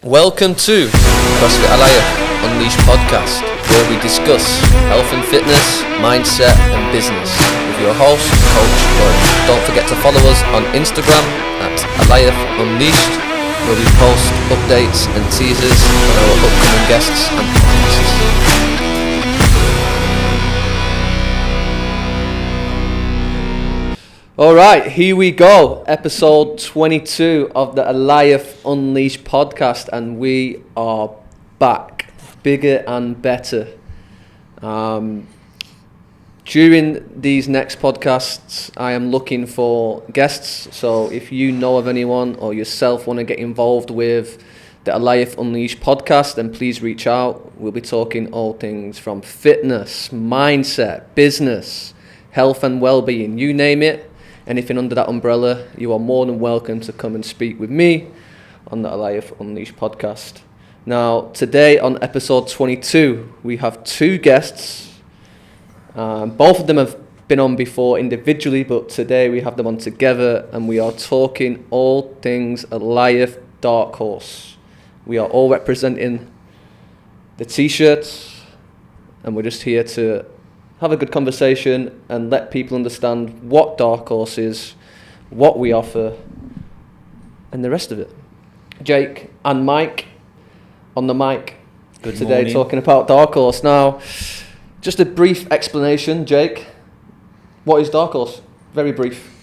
Welcome to CrossFit Alliance Unleashed podcast, where we discuss health and fitness, mindset and business with your host, Coach Lloyd. Don't forget to follow us on Instagram at Alliance Unleashed, where we post updates and teasers on our upcoming guests and podcasts. Alright, here we go, episode 22 of the Alliance Unleashed podcast, and we are back, bigger and better. During these next podcasts, I am looking for guests, so if you know of anyone or yourself want to get involved with the Alliance Unleashed podcast, then please reach out. We'll be talking all things from fitness, mindset, business, health and well-being, you name it. Anything under that umbrella, you are more than welcome to come and speak with me on the Alliance Unleashed podcast. Now, today on episode 22, we have two guests. Both of them have been on before individually, but today we have them on together, and we are talking all things Alliance Darkhorse. We are all representing the t-shirts, and we're just here to have a good conversation and let people understand what Darkhorse is, what we offer, and the rest of it. Jake and Mike on the mic Good today morning. Talking about Darkhorse. Now, just a brief explanation, Jake. What is Darkhorse? Very brief.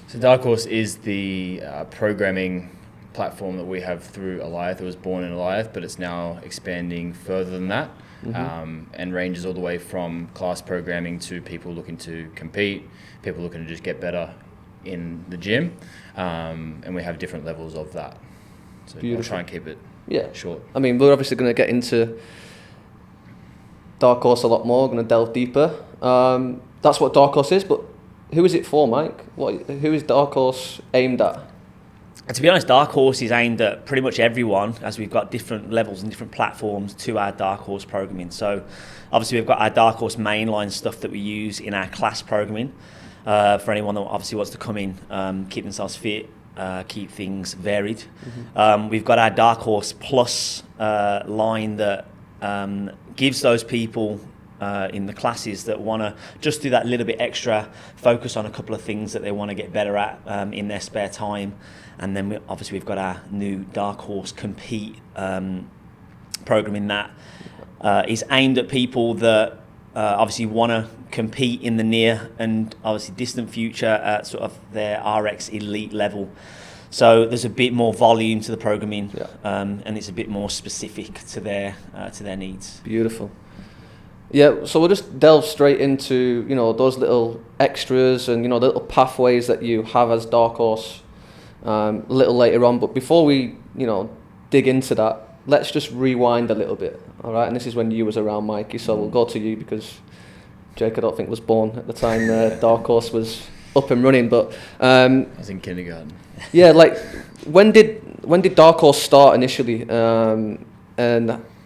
So Darkhorse is the programming platform that we have through Alliance. It was born in Alliance, but it's now expanding further than that. And ranges all the way from class programming to people looking to compete, people looking to just get better in the gym, and we have different levels of that. So I'll try and keep it short. I mean, we're obviously going to get into Darkhorse a lot more, going to delve deeper. That's what Darkhorse is, but who is it for, Mike? Who is Darkhorse aimed at? And to be honest, Darkhorse is aimed at pretty much everyone, as we've got different levels and different platforms to our Darkhorse programming. So obviously we've got our Darkhorse mainline stuff that we use in our class programming for anyone that obviously wants to come in, keep themselves fit, keep things varied. We've got our Darkhorse Plus line that gives those people in the classes that want to just do that little bit extra, focus on a couple of things that they want to get better at in their spare time. And then we've got our new Darkhorse Compete programming that is aimed at people that obviously want to compete in the near and obviously distant future at sort of their RX elite level. So there's a bit more volume to the programming, and it's a bit more specific to their needs. Beautiful. Yeah, so we'll just delve straight into, those little extras and, the little pathways that you have as Darkhorse a little later on. But before we, dig into that, let's just rewind a little bit, all right? And this is when you was around, Mikey, so we'll go to you because Jake, I don't think, was born at the time Darkhorse was up and running. But I was in kindergarten. Yeah, like, when did Darkhorse start initially? And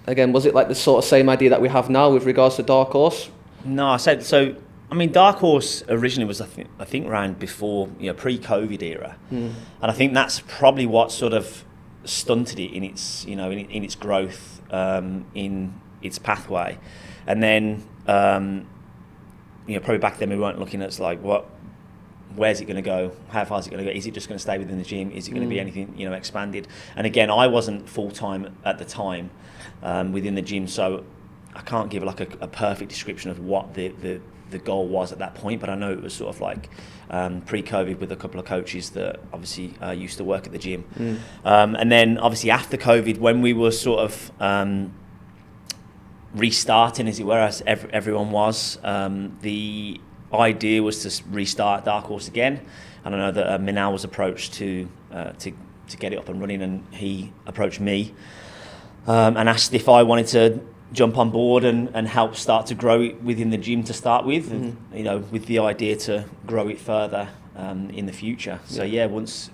again, was it like the sort of same idea that we have now with regards to Darkhorse? No, I said so. I mean, Darkhorse originally was, I think around before, pre-COVID era, and I think that's probably what sort of stunted it in its, in its growth, in its pathway, and then, probably back then we weren't looking at like where's it going to go? How far is it going to go? Is it just going to stay within the gym? Is it going to be anything, expanded? And again, I wasn't full time at the time within the gym, so I can't give like a perfect description of what the goal was at that point, but I know it was sort of like pre-COVID with a couple of coaches that obviously used to work at the gym. And then obviously after COVID, when we were sort of restarting, as it were, as everyone was, the idea was to restart Darkhorse again. And I know that Minal was approached to get it up and running, and he approached me and asked if I wanted to jump on board and help start to grow it within the gym to start with, and, with the idea to grow it further in the future. So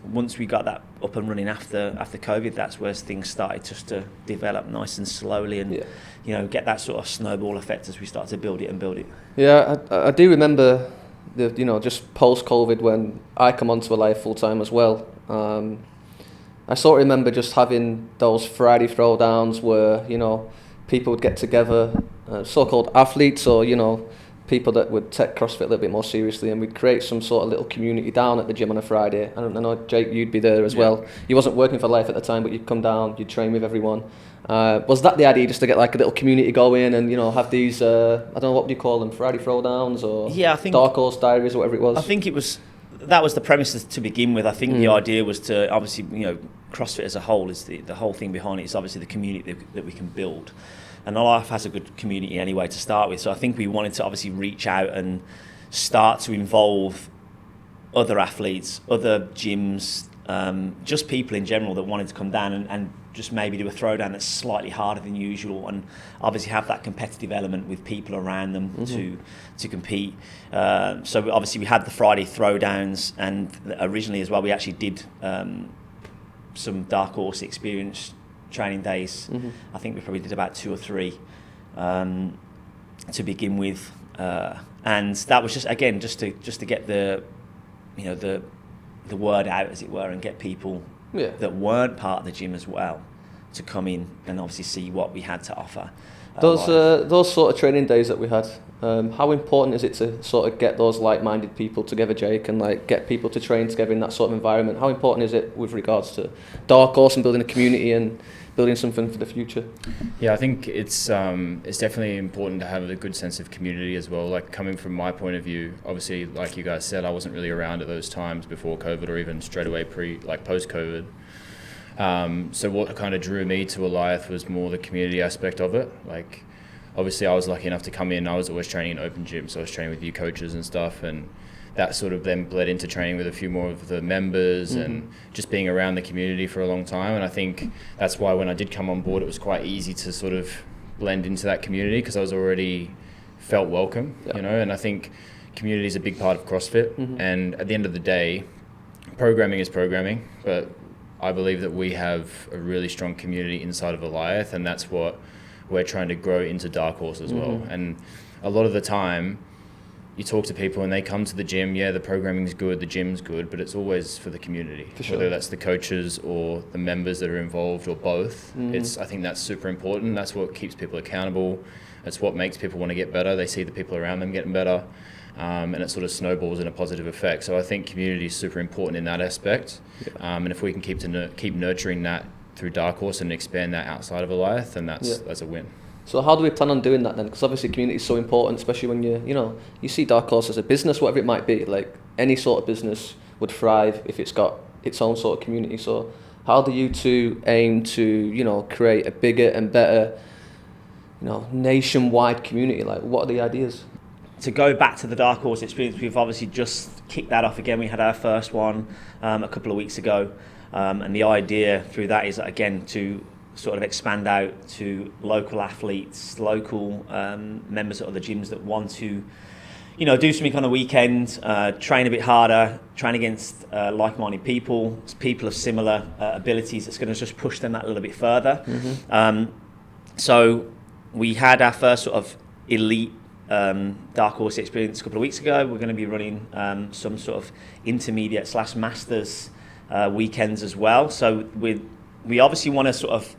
once we got that up and running after COVID, that's where things started just to develop nice and slowly, and get that sort of snowball effect as we start to build it. Yeah, I do remember just post COVID when I come onto Alliance full time as well. I sort of remember just having those Friday throwdowns where, you know, people would get together, so-called athletes or, you know, people that would take CrossFit a little bit more seriously, and we'd create some sort of little community down at the gym on a Friday. I know, Jake, you'd be there as well. You wasn't working for Life at the time, but you'd come down, you'd train with everyone. Was that the idea, just to get like a little community going and, you know, have these, I don't know, what do you call them, Friday throwdowns or I think Darkhorse diaries or whatever it was? I think that was the premise to begin with. I think the idea was to, obviously, you know, CrossFit as a whole is the whole thing behind it is obviously the community that we can build. And Life has a good community anyway to start with. So I think we wanted to obviously reach out and start to involve other athletes, other gyms, just people in general that wanted to come down and just maybe do a throwdown that's slightly harder than usual, and obviously have that competitive element with people around them to compete. So obviously we had the Friday throwdowns, and originally as well we actually did some Darkhorse experience training days. I think we probably did about 2 or 3 to begin with, and that was just to get the, you know, the word out, as it were, and get people that weren't part of the gym as well to come in and obviously see what we had to offer. Those sort of training days that we had, how important is it to sort of get those like-minded people together, Jake, and like get people to train together in that sort of environment? How important is it with regards to Darkhorse and building a community and building something for the future? Yeah, I think it's definitely important to have a good sense of community as well. Like, coming from my point of view, obviously, like you guys said, I wasn't really around at those times before COVID or even straight away post-COVID. So what kind of drew me to Eliath was more the community aspect of it. Like, obviously I was lucky enough to come in, I was always training in open gym, so I was training with you coaches and stuff, and that sort of then bled into training with a few more of the members and just being around the community for a long time. And I think that's why when I did come on board, it was quite easy to sort of blend into that community because I was already felt welcome, you know. And I think community is a big part of CrossFit. And at the end of the day, programming is programming, but I believe that we have a really strong community inside of Eliath, and that's what we're trying to grow into Darkhorse as well. And a lot of the time, you talk to people and they come to the gym, the programming's good, the gym's good, but it's always for the community. For sure. Whether that's the coaches or the members that are involved or both. I think that's super important. That's what keeps people accountable. That's what makes people want to get better. They see the people around them getting better, and it sort of snowballs in a positive effect. So I think community is super important in that aspect. And if we can keep nurturing that through Darkhorse and expand that outside of Eliath, then that's a win. So how do we plan on doing that then? Because obviously community is so important, especially when you see Darkhorse as a business, whatever it might be. Like, any sort of business would thrive if it's got its own sort of community. So how do you two aim to, create a bigger and better, nationwide community? Like, what are the ideas? To go back to the Darkhorse experience, we've obviously just kicked that off again. We had our first one a couple of weeks ago, and the idea through that is, again, to sort of expand out to local athletes, local members of other gyms that want to, do something on a weekend, train a bit harder, train against like-minded people of similar abilities. It's going to just push them that a little bit further. So we had our first sort of elite Darkhorse experience a couple of weeks ago. We're going to be running some sort of intermediate / masters weekends as well. So we obviously want to sort of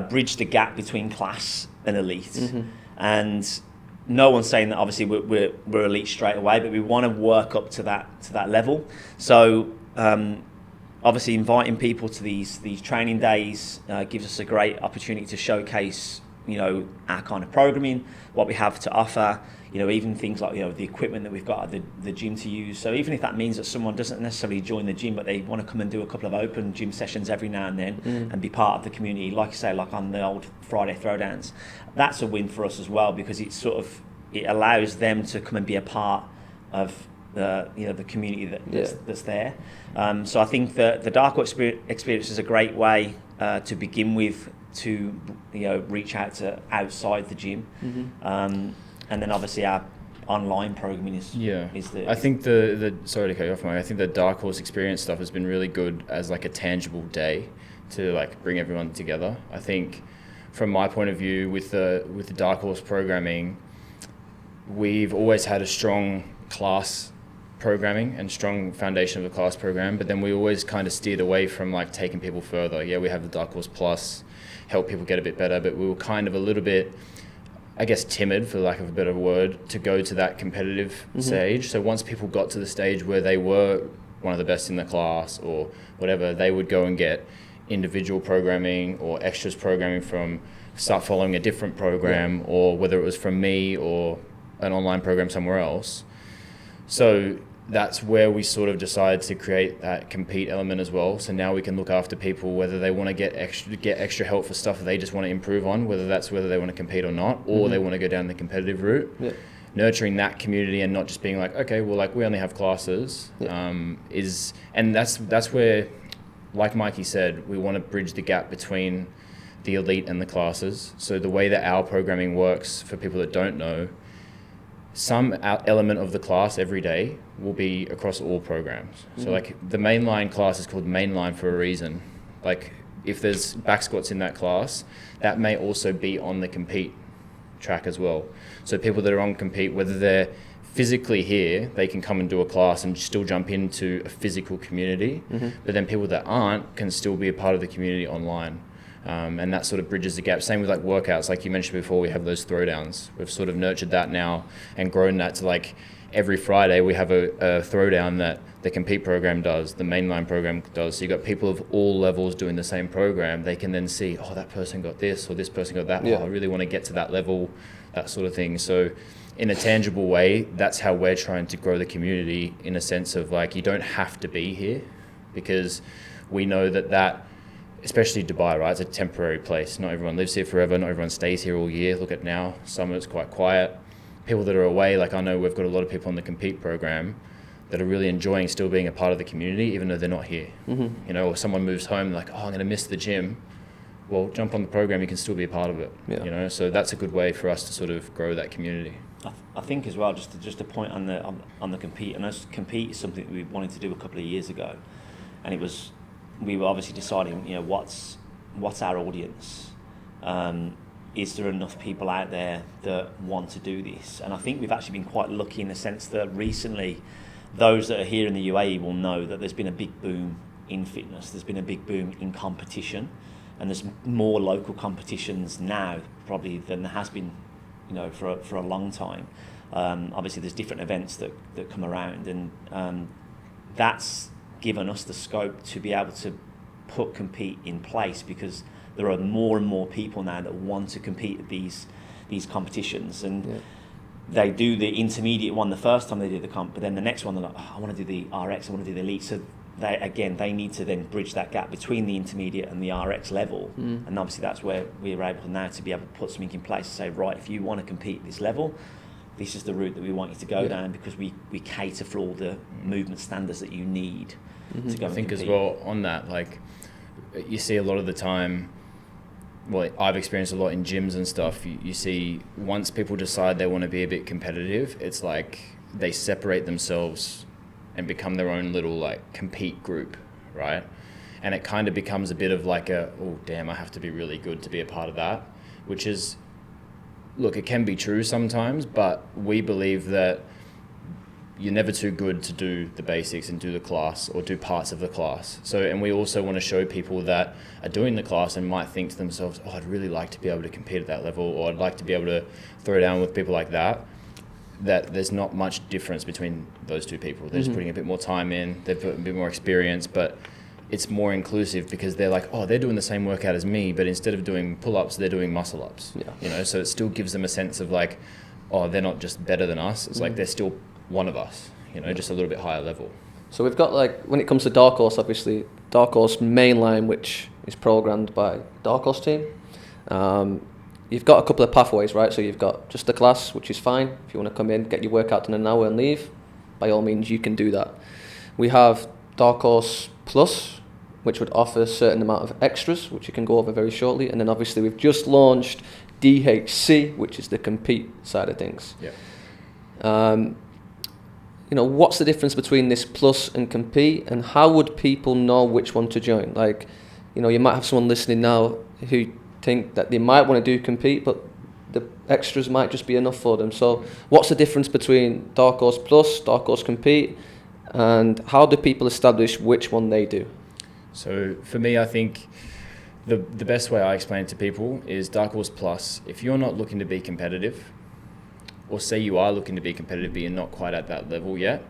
bridge the gap between class and elite. And no one's saying that obviously we're elite straight away, but we want to work up to that level. So obviously inviting people to these training days gives us a great opportunity to showcase our kind of programming, what we have to offer, even things like, the equipment that we've got at the gym to use. So even if that means that someone doesn't necessarily join the gym, but they want to come and do a couple of open gym sessions every now and then and be part of the community, like you say, like on the old Friday throwdowns, that's a win for us as well, because it allows them to come and be a part of the community that's there. So I think the Darkhorse experience is a great way to begin with, to reach out to outside the gym, and then obviously our online programming is the. I think sorry to cut you off, Mike. I think the Darkhorse experience stuff has been really good as like a tangible day to like bring everyone together. I think from my point of view with the Darkhorse programming, we've always had a strong class programming and strong foundation of a class program, but then we always kind of steered away from like taking people further. Yeah, we have the Darkhorse Plus, help people get a bit better, but we were kind of a little bit, I guess, timid, for lack of a better word, to go to that competitive stage. So once people got to the stage where they were one of the best in the class or whatever, they would go and get individual programming or extras programming from, start following a different program, or whether it was from me or an online program somewhere else. So that's where we sort of decided to create that compete element as well. So now we can look after people, whether they want to get extra help for stuff they just want to improve on, whether they want to compete or not, or they want to go down the competitive route. Yeah. Nurturing that community and not just being like, okay, well, like we only have classes, and that's where, like Mikey said, we want to bridge the gap between the elite and the classes. So the way that our programming works, for people that don't know, some element of the class every day will be across all programs. So like the mainline class is called mainline for a reason. Like if there's back squats in that class, that may also be on the compete track as well. So people that are on compete, whether they're physically here, they can come and do a class and still jump into a physical community. But then people that aren't can still be a part of the community online. And that sort of bridges the gap. Same with like workouts, like you mentioned before, we have those throwdowns. We've sort of nurtured that now and grown that to like every Friday we have a throwdown that the compete program does, the mainline program does. So you've got people of all levels doing the same program. They can then see, oh, that person got this or this person got that. Yeah. Oh, I really want to get to that level, that sort of thing. So in a tangible way, that's how we're trying to grow the community, in a sense of like, you don't have to be here, because we know that especially Dubai, right? It's a temporary place. Not everyone lives here forever. Not everyone stays here all year. Look at now, summer it's quite quiet. People that are away, like I know we've got a lot of people on the compete program that are really enjoying still being a part of the community, even though they're not here. You know, or someone moves home, like, oh, I'm going to miss the gym. Well, jump on the program, you can still be a part of it. Yeah. You know, so that's a good way for us to sort of grow that community. I think as well, just a point on the compete, and us compete is something that we wanted to do a couple of years ago, and we were obviously deciding, you know, what's our audience. Is there enough people out there that want to do this? And I think we've actually been quite lucky in the sense that recently, those that are here in the UAE will know that there's been a big boom in fitness. There's been a big boom in competition, and there's more local competitions now probably than there has been, you know, for a long time. Obviously, there's different events that come around, and that's given us the scope to be able to put compete in place, because there are more and more people now that want to compete at these competitions, and they do the intermediate one the first time they do the comp, but then the next one they're like, oh, I want to do the RX, I want to do the elite. So they need to then bridge that gap between the intermediate and the RX level, and obviously that's where we're able now to be able to put something in place to say, right, if you want to compete at this level, this is the route that we want you to go down, because we cater for all the movement standards that you need to go. I think as well on that, like you see a lot of the time, well, I've experienced a lot in gyms and stuff, you see once people decide they want to be a bit competitive, it's like they separate themselves and become their own little like compete group, right? And it kind of becomes a bit of like oh damn, I have to be really good to be a part of that, which is, look, it can be true sometimes, but we believe that you're never too good to do the basics and do the class or do parts of the class. So, and we also want to show people that are doing the class and might think to themselves, oh, I'd really like to be able to compete at that level, or I'd like to be able to throw down with people like that there's not much difference between those two people. They're just putting a bit more time in, they've put a bit more experience, but it's more inclusive because they're like, oh, they're doing the same workout as me, but instead of doing pull-ups, they're doing muscle-ups. Yeah. You know, so it still gives them a sense of like, oh, they're not just better than us. It's like they're still one of us, you know, just a little bit higher level. So we've got, like, when it comes to Darkhorse, obviously, Darkhorse mainline, which is programmed by Darkhorse team. You've got a couple of pathways, right? So you've got just the class, which is fine. If you want to come in, get your workout done in an hour and leave, by all means, you can do that. We have Darkhorse Plus, which would offer a certain amount of extras, which you can go over very shortly. And then obviously we've just launched DHC, which is the compete side of things. Yeah. You know, what's the difference between this Plus and compete, and how would people know which one to join? Like, you know, you might have someone listening now who think that they might want to do compete, but the extras might just be enough for them. So what's the difference between Darkhorse Plus, Darkhorse Compete, And how do people establish which one they do? So for me, I think the best way I explain it to people is Darkhorse Plus. If you're not looking to be competitive, or say you are looking to be competitive but you're not quite at that level yet,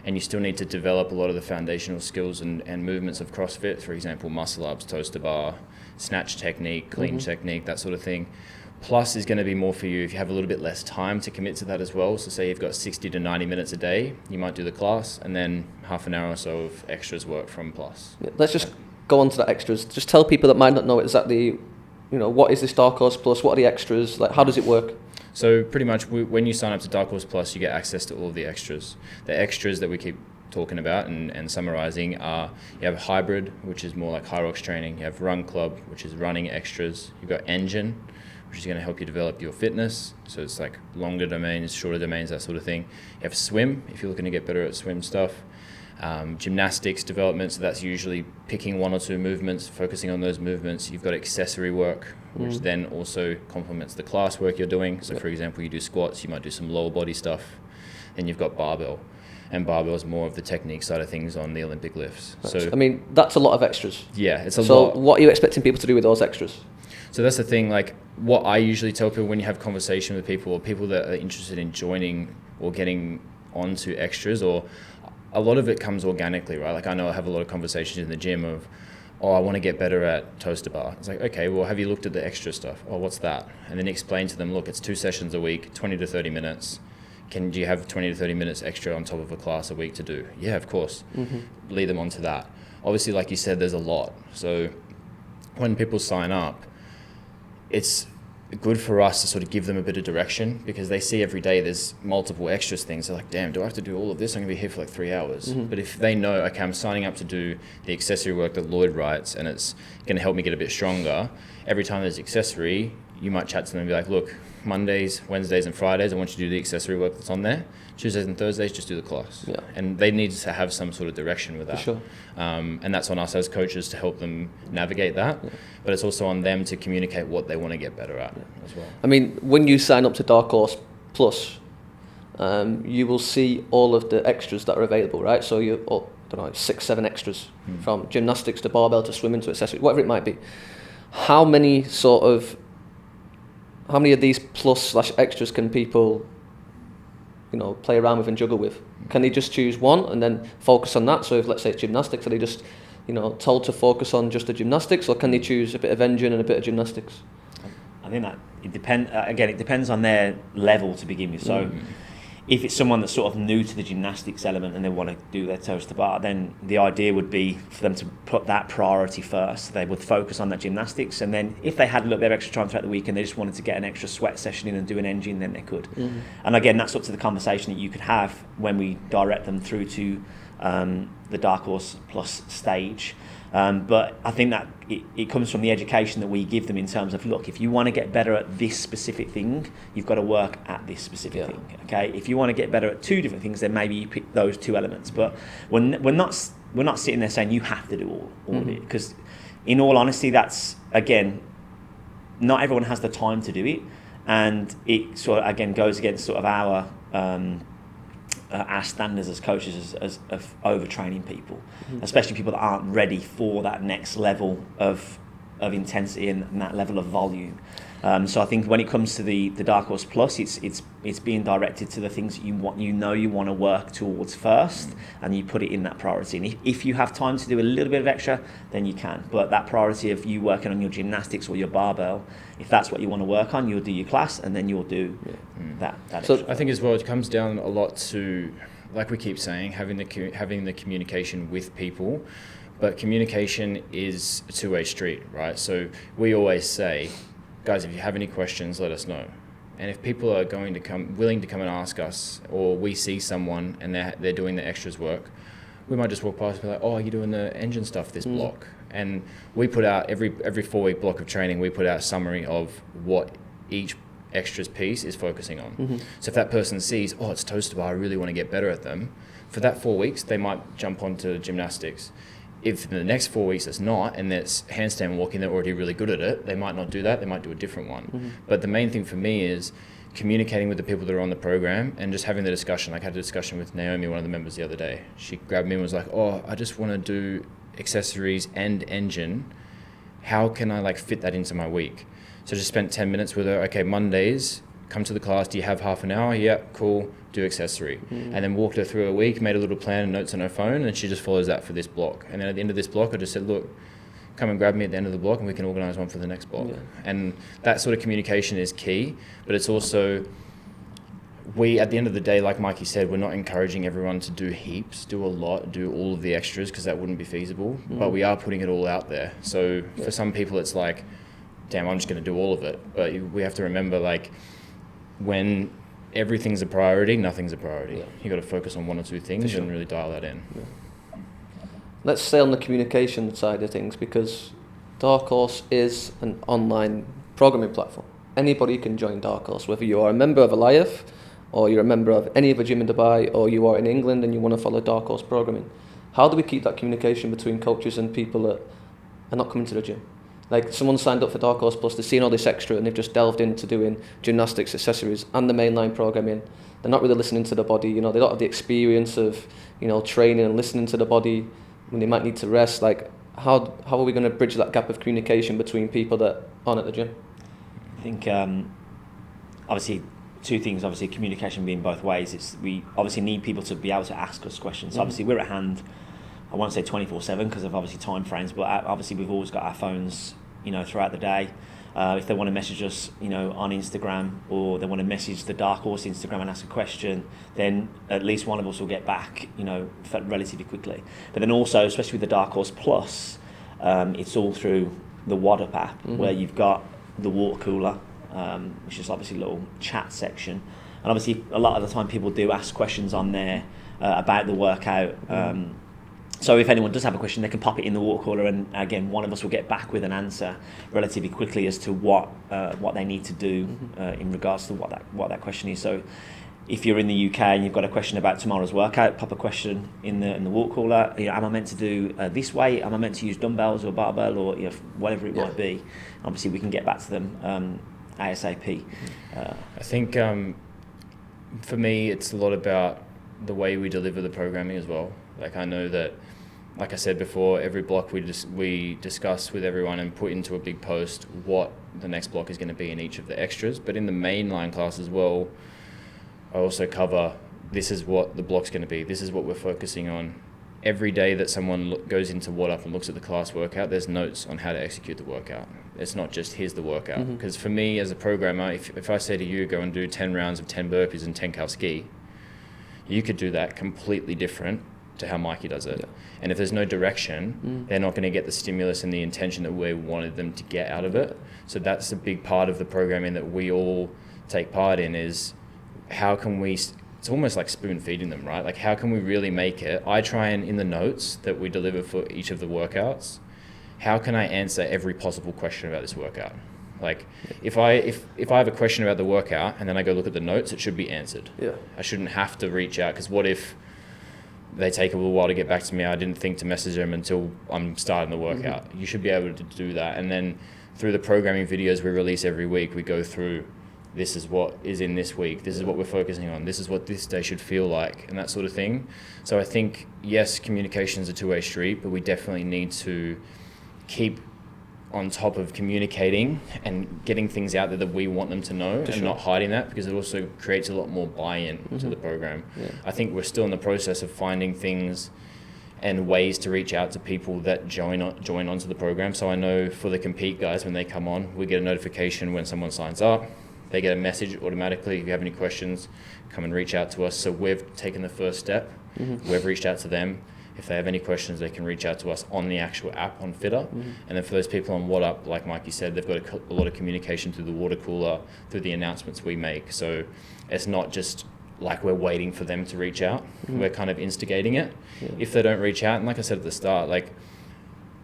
and you still need to develop a lot of the foundational skills and movements of CrossFit, for example, muscle-ups, toes-to bar, snatch technique, clean technique, that sort of thing. Plus is going to be more for you if you have a little bit less time to commit to that as well. So say you've got 60 to 90 minutes a day, you might do the class and then half an hour or so of extras work from Plus. Yeah, let's just go on to the extras. Just tell people that might not know exactly, what is this Darkhorse Plus? What are the extras? Like, how does it work? So pretty much when you sign up to Darkhorse Plus, you get access to all of the extras. The extras that we keep talking about and summarizing are, you have hybrid, which is more like high rocks training. You have run club, which is running extras. You've got engine, which is going to help you develop your fitness. So it's like longer domains, shorter domains, that sort of thing. You have swim, if you're looking to get better at swim stuff. Gymnastics development, so that's usually picking one or two movements, focusing on those movements. You've got accessory work, which then also complements the class work you're doing. So for example, you do squats, you might do some lower body stuff. Then you've got barbell, and barbell is more of the technique side of things on the Olympic lifts. Right. So I mean, that's a lot of extras. yeah, it's a lot. So what are you expecting people to do with those extras? So that's the thing, like what I usually tell people when you have conversation with people or people that are interested in joining or getting onto extras, or a lot of it comes organically, right? Like I know I have a lot of conversations in the gym of, oh, I want to get better at toes-to bar. It's like, okay, well, have you looked at the extra stuff? Oh, what's that? And then explain to them, look, it's 2 sessions a week, 20 to 30 minutes. Do you have 20 to 30 minutes extra on top of a class a week to do? Yeah, of course. Lead them onto that. Obviously, like you said, there's a lot. So when people sign up, it's good for us to sort of give them a bit of direction, because they see every day there's multiple extras things. They're like, damn, do I have to do all of this? I'm gonna be here for like 3 hours. But if they know, okay, I'm signing up to do the accessory work that Lloyd writes and it's gonna help me get a bit stronger, every time there's accessory, you might chat to them and be like, look, Mondays, Wednesdays and Fridays, I want you to do the accessory work that's on there. Tuesdays and Thursdays, just do the class. Yeah. And they need to have some sort of direction with that. For sure. And that's on us as coaches to help them navigate that. Yeah. But it's also on them to communicate what they want to get better at as well. I mean, when you sign up to Darkhorse Plus, you will see all of the extras that are available, right? So you, I don't know, 6, 7 extras from gymnastics to barbell to swimming to accessory, whatever it might be. How many of these plus/extras can people, play around with and juggle with? Can they just choose one and then focus on that? So if, let's say it's gymnastics, are they just, told to focus on just the gymnastics, or can they choose a bit of engine and a bit of gymnastics? I think that it depends. Again, it depends on their level to begin with. So, if it's someone that's sort of new to the gymnastics element and they want to do their toes to bar, then the idea would be for them to put that priority first. They would focus on that gymnastics, and then if they had a little bit of extra time throughout the week and they just wanted to get an extra sweat session in and do an engine, then they could. And again, that's up to the conversation that you could have when we direct them through to the Darkhorse Plus stage. But I think that it comes from the education that we give them in terms of, look, if you want to get better at this specific thing, you've got to work at this specific thing. Okay, if you want to get better at 2 different things, then maybe you pick those 2 elements. But we're not sitting there saying you have to do all of it, because in all honesty, that's, again, not everyone has the time to do it, and it sort of again goes against sort of our standards as coaches as of overtraining people, especially people that aren't ready for that next level of intensity and that level of volume. So I think when it comes to the Darkhorse Plus, it's being directed to the things that you want to work towards first, and you put it in that priority. And if you have time to do a little bit of extra, then you can. But that priority of you working on your gymnastics or your barbell, if that's what you want to work on, you'll do your class and then you'll do that. So extra. I think as well, it comes down a lot to, like we keep saying, having the communication with people. But communication is a two-way street, right? So we always say, guys, if you have any questions, let us know. And if people are willing to come and ask us, or we see someone and they're doing the extras work, we might just walk past and be like, oh, you're doing the engine stuff this block. And we put out every 4-week block of training, we put out a summary of what each extras piece is focusing on. So if that person sees, oh, it's toes to bar, I really want to get better at them, for that 4 weeks, they might jump onto gymnastics. If in the next 4 weeks it's not, and that's handstand walking, they're already really good at it, they might not do that, they might do a different one. But the main thing for me is communicating with the people that are on the program and just having the discussion. Like I had a discussion with Naomi, one of the members, the other day. She grabbed me and was like, oh, I just want to do accessories and engine. How can I like fit that into my week? So just spent 10 minutes with her. Okay, Mondays, come to the class. Do you have half an hour? Yeah, cool. Do accessory. And then walked her through a week, made a little plan and notes on her phone, and she just follows that for this block. And then at the end of this block, I just said, look, come and grab me at the end of the block and we can organise one for the next block. And that sort of communication is key, but it's also, at the end of the day, like Mikey said, we're not encouraging everyone to do heaps, do a lot, do all of the extras, because that wouldn't be feasible, but we are putting it all out there. So for some people it's like, damn, I'm just going to do all of it. But we have to remember, like, when everything's a priority, nothing's a priority. You got to focus on one or two things and really dial that in. Let's stay on the communication side of things, because Darkhorse is an online programming platform. Anybody can join Darkhorse, whether you are a member of Eliath, or you're a member of any other gym in Dubai, or you are in England and you want to follow Darkhorse programming. How do we keep that communication between coaches and people that are not coming to the gym? Like, someone signed up for Darkhorse Plus, they've seen all this extra and they've just delved into doing gymnastics, accessories and the mainline programming. They're not really listening to the body, they don't have the experience of, training and listening to the body when they might need to rest. Like, how are we going to bridge that gap of communication between people that aren't at the gym? I think, obviously, two things, obviously communication being both ways. We obviously need people to be able to ask us questions. Obviously we're at hand, I won't say 24/7 because of obviously time frames, but obviously we've always got our phones, throughout the day. If they want to message us, on Instagram, or they want to message the Darkhorse Instagram and ask a question, then at least one of us will get back, relatively quickly. But then also, especially with the Darkhorse Plus, it's all through the WhatsApp app, where you've got the water cooler, which is obviously a little chat section. And obviously a lot of the time people do ask questions on there about the workout. So if anyone does have a question, they can pop it in the water cooler, and again, one of us will get back with an answer relatively quickly as to what they need to do in regards to what that question is. So if you're in the UK and you've got a question about tomorrow's workout, pop a question in the water cooler. Am I meant to do this weight? Am I meant to use dumbbells or barbell, or whatever it might be? Obviously, we can get back to them ASAP. I think for me, it's a lot about the way we deliver the programming as well. Like, I know that, like I said before, every block we discuss with everyone and put into a big post what the next block is going to be in each of the extras. But in the mainline class as well, I also cover, this is what the block's going to be. This is what we're focusing on. Every day that someone goes into WhatsApp and looks at the class workout, there's notes on how to execute the workout. It's not just, here's the workout. Because for me as a programmer, if I say to you, go and do 10 rounds of 10 burpees and 10 cal ski, you could do that completely different to how Mikey does it. And if there's no direction, they're not going to get the stimulus and the intention that we wanted them to get out of it. So that's a big part of the programming that we all take part in, is how can we, it's almost like spoon feeding them, right? Like, how can we really make it? I try and, in the notes that we deliver for each of the workouts, how can I answer every possible question about this workout? Like, if I have a question about the workout and then I go look at the notes, it should be answered. I shouldn't have to reach out, because what if they take a little while to get back to me? I didn't think to message them until I'm starting the workout. You should be able to do that. And then through the programming videos we release every week, we go through, this is what is in this week, this is what we're focusing on, this is what this day should feel like, and that sort of thing. So I think, yes, communication is a two-way street, but we definitely need to keep on top of communicating and getting things out there that we want them to know, and not hiding that, because it also creates a lot more buy-in to the program. I think we're still in the process of finding things and ways to reach out to people that join onto the program. So I know for the Compete guys, when they come on, we get a notification when someone signs up. They get a message automatically. If you have any questions, come and reach out to us. So we've taken the first step. We've reached out to them. If they have any questions, they can reach out to us on the actual app on Fitter. And then for those people on WhatsApp, like Mikey said, they've got a lot of communication through the water cooler, through the announcements we make. So it's not just like we're waiting for them to reach out. We're kind of instigating it. If they don't reach out, and like I said at the start, like,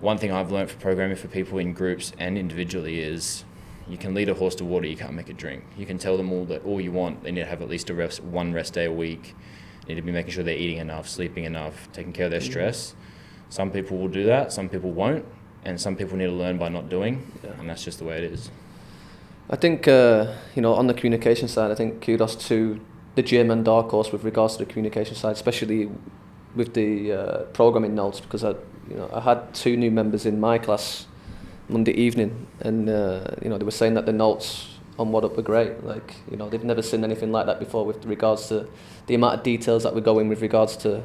one thing I've learned for programming for people in groups and individually is, you can lead a horse to water, you can't make it drink. You can tell them all you want. They need to have at least one rest day a week. They need to be making sure they're eating enough, sleeping enough, taking care of their stress. Some people will do that, some people won't, and some people need to learn by not doing, Yeah. and that's just the way it is. I think, on the communication side, I think kudos to the gym and Darkhorse with regards to the communication side, especially with the programming notes, because I had 2 new members in my class Monday evening, and they were saying that the notes on What Up were great. Like, they've never seen anything like that before with regards to the amount of details that we're going with regards to,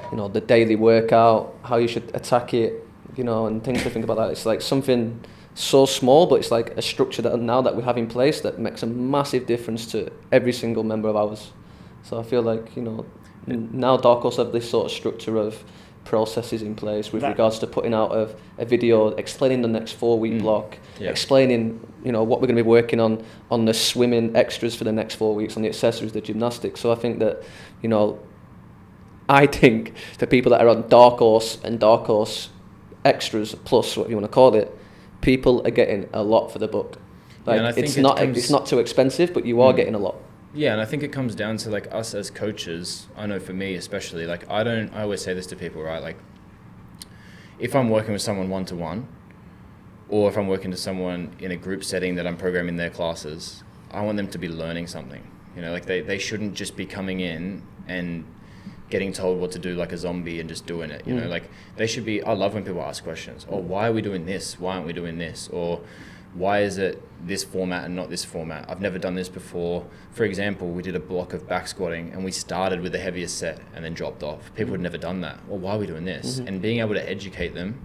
the daily workout, how you should attack it, and things to think about that. It's like something so small, but it's like a structure that now that we have in place that makes a massive difference to every single member of ours. So I feel like, now Darkhorse have this sort of structure of processes in place with regards to putting out a video explaining the next 4-week block, explaining what we're going to be working on the swimming extras for the next 4 weeks, on the accessories, the gymnastics. So I think that for people that are on Darkhorse and Darkhorse extras plus, whatever you want to call it, people are getting a lot for the buck. Like, and I think it's not too expensive, but you are getting a lot. Yeah, and I think it comes down to like us as coaches. I know for me especially, like I always say this to people, right? Like if I'm working with someone one-to-one, or if I'm working to someone in a group setting that I'm programming their classes, I want them to be learning something. Like they shouldn't just be coming in and getting told what to do like a zombie and just doing it. Like they should be. I love when people ask questions. Oh, why are we doing this? Why aren't we doing this? Or why is it this format and not this format? I've never done this before. For example, we did a block of back squatting and we started with the heaviest set and then dropped off. People had never done that. Well, why are we doing this? And being able to educate them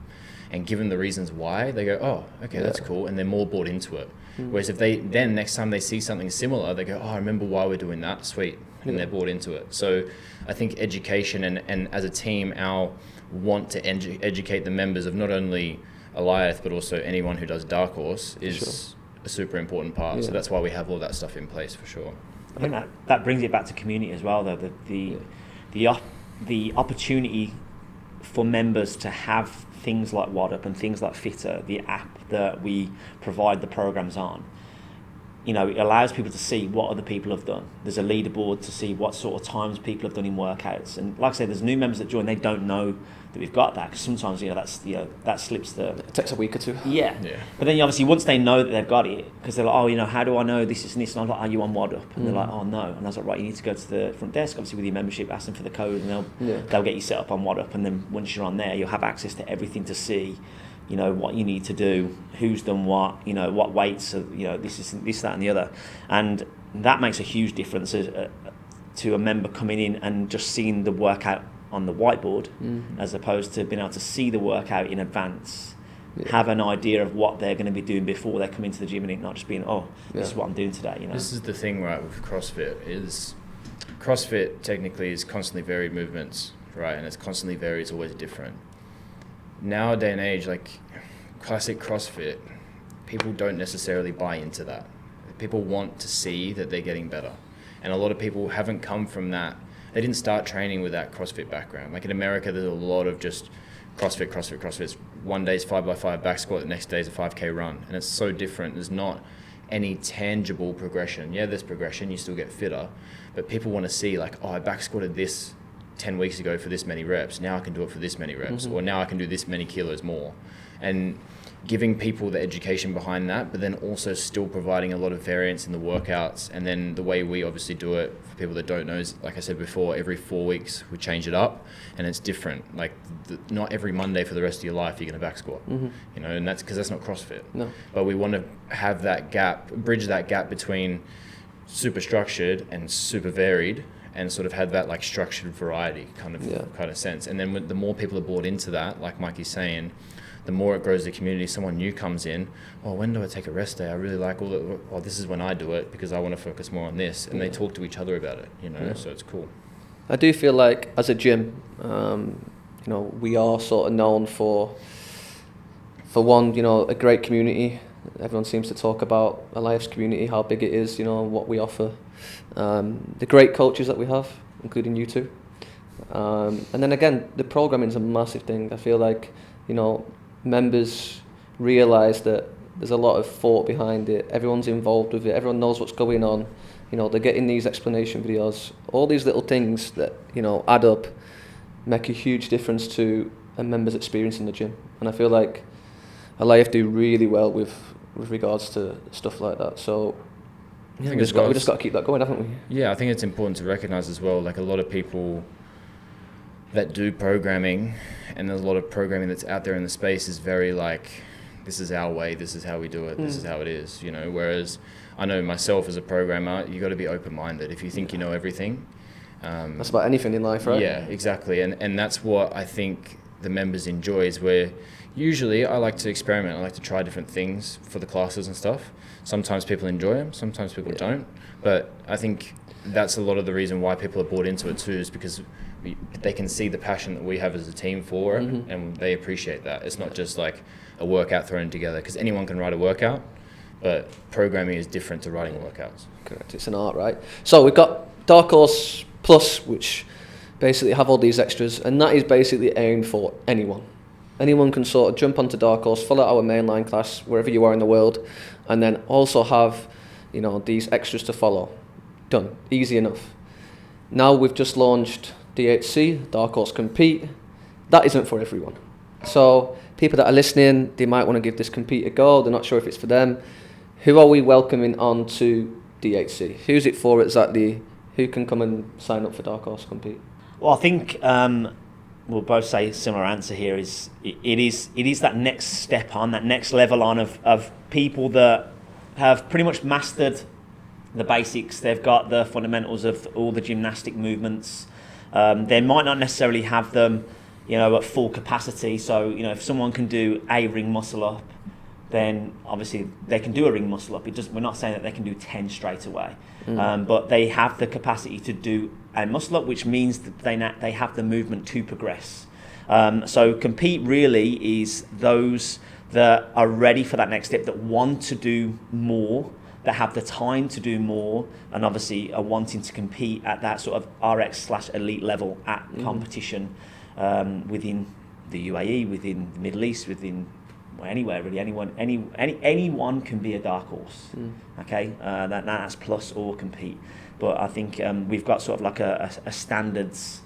and give them the reasons why, they go, oh, okay, that's cool. And they're more bought into it. Whereas if they then next time they see something similar, they go, oh, I remember why we're doing that. Sweet. And they're bought into it. So I think education and as a team, our want to educate the members of not only Eliath, but also anyone who does Darkhorse is a super important part. Yeah. So that's why we have all that stuff in place for sure. I think that brings it back to community as well, though. The opportunity for members to have things like WhatUp and things like Fitter, the app that we provide the programs on, it allows people to see what other people have done. There's a leaderboard to see what sort of times people have done in workouts. And like I say, there's new members that join, they don't know that we've got that, because sometimes that slips the... It takes a week or two. Yeah. But then obviously once they know that they've got it, because they're like, oh, how do I know this is and this? And I'm like, are you on WhatUp? And they're like, oh no. And I was like, right, you need to go to the front desk, obviously with your membership, ask them for the code, and they'll get you set up on WhatUp. And then once you're on there, you'll have access to everything to see, what you need to do, who's done what, what weights, this, that, and the other. And that makes a huge difference to a member coming in and just seeing the workout on the whiteboard, as opposed to being able to see the workout in advance, have an idea of what they're going to be doing before they come into the gym, and it not just being, this is what I'm doing today. This is the thing, right, with CrossFit is CrossFit technically is constantly varied movements, right, and it's constantly varied, it's always different. Nowadays and age, like classic CrossFit, people don't necessarily buy into that. People want to see that they're getting better, and a lot of people haven't come from that. They didn't start training with that CrossFit background. Like in America, there's a lot of just CrossFit. It's one day's 5x5 back squat, the next day's a 5K run. And it's so different. There's not any tangible progression. Yeah, there's progression, you still get fitter, but people want to see like, I back squatted this 10 weeks ago for this many reps. Now I can do it for this many reps, or now I can do this many kilos more. And giving people the education behind that, but then also still providing a lot of variance in the workouts. And then the way we obviously do it, for people that don't know, is like I said before, every 4 weeks we change it up, and it's different. Like not every Monday for the rest of your life you're going to back squat, and that's because that's not CrossFit. No. But we want to have that gap, bridge that gap between super structured and super varied, and sort of have that like structured variety kind of sense. And then the more people are bought into that, like Mikey's saying, the more it grows the community. Someone new comes in, when do I take a rest day? I really like all that. This is when I do it because I want to focus more on this. And they talk to each other about it, so it's cool. I do feel like as a gym, we are sort of known for one, a great community. Everyone seems to talk about Eliath's community, how big it is, what we offer. The great coaches that we have, including you two. And then again, the programming is a massive thing. I feel like, members realise that there's a lot of thought behind it. Everyone's involved with it. Everyone knows what's going on. They're getting these explanation videos. All these little things that, add up, make a huge difference to a member's experience in the gym. And I feel like Alive do really well with regards to stuff like that. So yeah, we just got to keep that going, haven't we? Yeah, I think it's important to recognise as well, like a lot of people that do programming, and there's a lot of programming that's out there in the space is very like, this is our way, this is how we do it, this is how it is, you know. Whereas I know myself as a programmer, you got to be open-minded. If you think you know everything, that's about anything in life, right? Yeah, exactly. And that's what I think the members enjoy, is where usually I like to experiment. I like to try different things for the classes and stuff. Sometimes people enjoy them, sometimes people don't. But I think that's a lot of the reason why people are bought into it too, is because they can see the passion that we have as a team for it, and they appreciate that. It's not just like a workout thrown together, because anyone can write a workout, but programming is different to writing workouts. Correct, it's an art, right? So we've got Darkhorse Plus, which basically have all these extras, and that is basically aimed for anyone. Anyone can sort of jump onto Darkhorse, follow our mainline class wherever you are in the world, and then also have, you know, these extras to follow. Done, easy enough. Now we've just launched DHC, Darkhorse Compete. That isn't for everyone. So people that are listening, they might want to give this Compete a go. They're not sure if it's for them. Who are we welcoming on to DHC? Who's it for exactly? Who can come and sign up for Darkhorse Compete? Well, I think we'll both say a similar answer here. It is that next step on, that next level on of people that have pretty much mastered the basics. They've got the fundamentals of all the gymnastic movements. They might not necessarily have them, you know, at full capacity. So, you know, if someone can do a ring muscle up, then obviously they can do a ring muscle up. We're not saying that they can do 10 straight away, but they have the capacity to do a muscle up, which means that they have the movement to progress. So Compete really is those that are ready for that next step, that want to do more, that have the time to do more, and obviously are wanting to compete at that sort of RX/elite level at competition within the UAE, within the Middle East, within anywhere really. Anyone can be a dark horse. Okay, that's plus or compete. But I think we've got sort of like a standards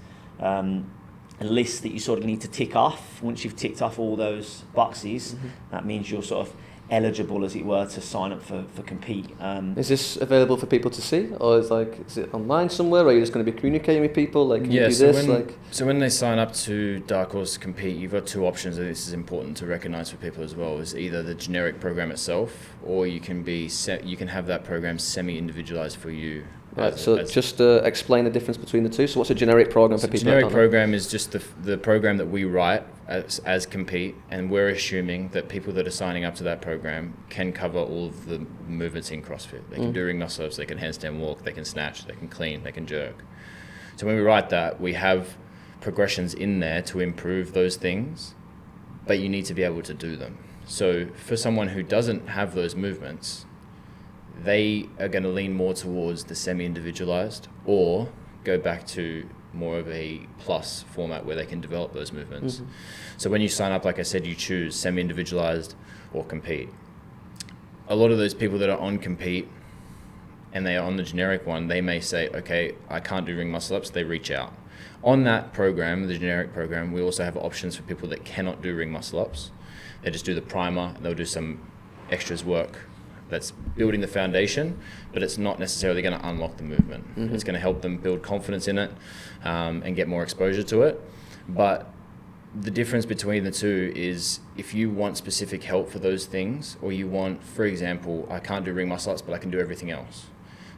a list that you sort of need to tick off. Once you've ticked off all those boxes, that means you're sort of eligible, as it were, to sign up for Compete. Is this available for people to see, or is it online somewhere, or are you just going to be communicating with people? Like, can you do this? So when they sign up to Darkhorse Compete, you've got two options, and this is important to recognise for people as well. Is either the generic program itself, or you can have that program semi-individualised for you. Right, just explain the difference between the two. So what's a generic program for people? Generic program is just the program that we write as Compete, and we're assuming that people that are signing up to that program can cover all of the movements in CrossFit. They can do ring muscle ups, they can handstand walk, they can snatch, they can clean, they can jerk. So when we write that, we have progressions in there to improve those things, but you need to be able to do them. So for someone who doesn't have those movements, they are going to lean more towards the semi-individualized, or go back to more of a plus format where they can develop those movements. So when you sign up, like I said, you choose semi-individualized or Compete. A lot of those people that are on Compete and they are on the generic one, they may say, okay, I can't do ring muscle ups. They reach out. On that program, the generic program, we also have options for people that cannot do ring muscle ups. They just do the primer, they'll do some extras work that's building the foundation, but it's not necessarily going to unlock the movement. It's going to help them build confidence in it and get more exposure to it. But the difference between the two is, if you want specific help for those things, or you want, for example, I can't do ring muscle ups, but I can do everything else.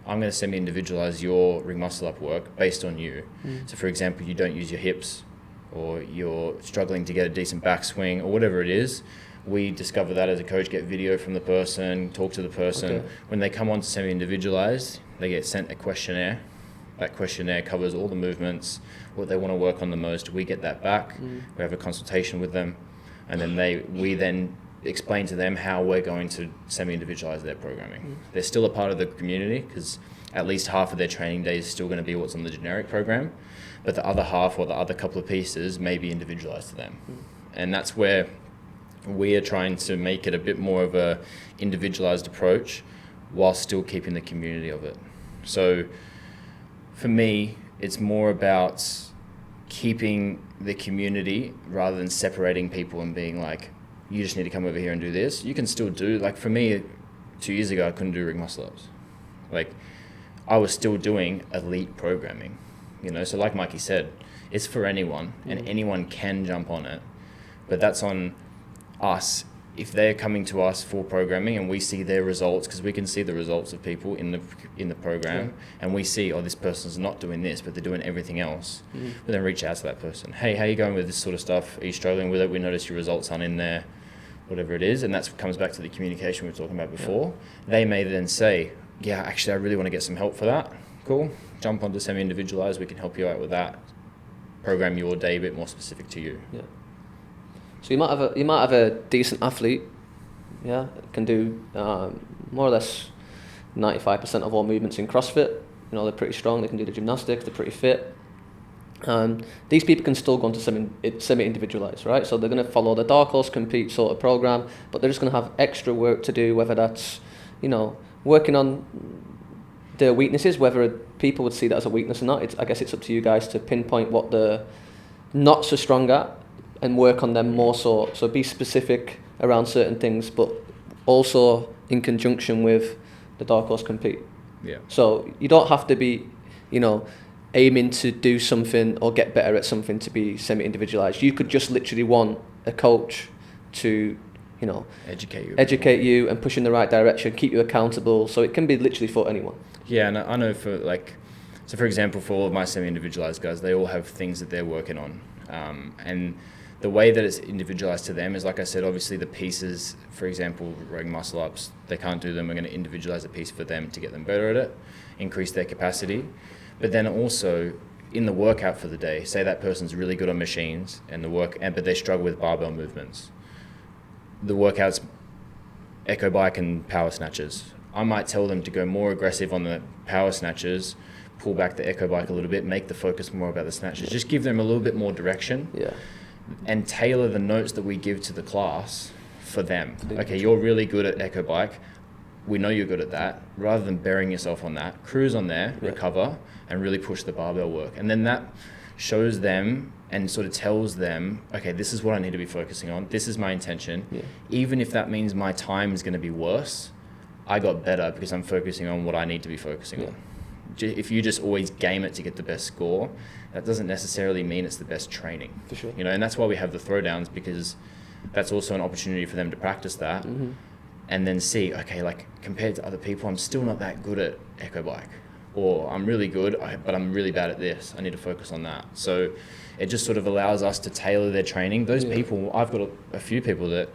I'm going to semi-individualize your ring muscle up work based on you. So for example, you don't use your hips, or you're struggling to get a decent backswing, or whatever it is. We discover that as a coach, get video from the person, talk to the person. Okay. When they come on to semi-individualized, they get sent a questionnaire. That questionnaire covers all the movements, what they want to work on the most. We get that back. We have a consultation with them, and then we then explain to them how we're going to semi-individualize their programming. They're still a part of the community, because at least half of their training days is still going to be what's on the generic program, but the other half, or the other couple of pieces, may be individualized to them. And that's where we are trying to make it a bit more of a individualized approach while still keeping the community of it. So for me, it's more about keeping the community rather than separating people and being like, you just need to come over here and do this. You can still do, like for me, 2 years ago, I couldn't do rig muscle ups. Like I was still doing elite programming, you know? So like Mikey said, it's for anyone and anyone can jump on it, but that's on us. If they're coming to us for programming and we see their results, because we can see the results of people in the program, and we see, oh, this person's not doing this, but they're doing everything else. We then reach out to that person. Hey, how are you going with this sort of stuff? Are you struggling with it? We notice your results aren't in there, whatever it is. And that comes back to the communication we were talking about before. They may then say, yeah, actually, I really want to get some help for that. Cool. Jump onto semi-individualized. We can help you out with that. Program your day a bit more specific to you. Yeah. So you might have a decent athlete, can do more or less 95% of all movements in CrossFit. You know, they're pretty strong. They can do the gymnastics. They're pretty fit. These people can still go into semi-individualized, right? So they're going to follow the Darkhorse Compete sort of program, but they're just going to have extra work to do, whether that's, you know, working on their weaknesses, whether people would see that as a weakness or not. I guess it's up to you guys to pinpoint what they're not so strong at and work on them more so be specific around certain things, but also in conjunction with the Darkhorse Compete. Yeah. So you don't have to be, you know, aiming to do something or get better at something to be semi-individualized. You could just literally want a coach to, you know, educate you and push in the right direction, keep you accountable. So it can be literally for anyone. Yeah, and I know for for example, for all of my semi-individualized guys, they all have things that they're working on. And the way that it's individualized to them is, like I said, obviously the pieces, for example, rig muscle ups, they can't do them. We're going to individualize a piece for them to get them better at it, increase their capacity. But then also in the workout for the day, say that person's really good on machines but they struggle with barbell movements. The workout's echo bike and power snatches. I might tell them to go more aggressive on the power snatches, pull back the echo bike a little bit, make the focus more about the snatches, just give them a little bit more direction. Yeah. And tailor the notes that we give to the class for them. Okay, you're really good at echo bike. We know you're good at that. Rather than burying yourself on that, cruise on there, recover, and really push the barbell work. And then that shows them and sort of tells them, okay, this is what I need to be focusing on. This is my intention. Yeah. Even if that means my time is going to be worse, I got better because I'm focusing on what I need to be focusing on. If you just always game it to get the best score, that doesn't necessarily mean it's the best training. For sure. You know, and that's why we have the throwdowns, because that's also an opportunity for them to practice that and then see, okay, like compared to other people, I'm still not that good at echo bike, or I'm really good, but I'm really bad at this. I need to focus on that. So it just sort of allows us to tailor their training. Those people, I've got a few people that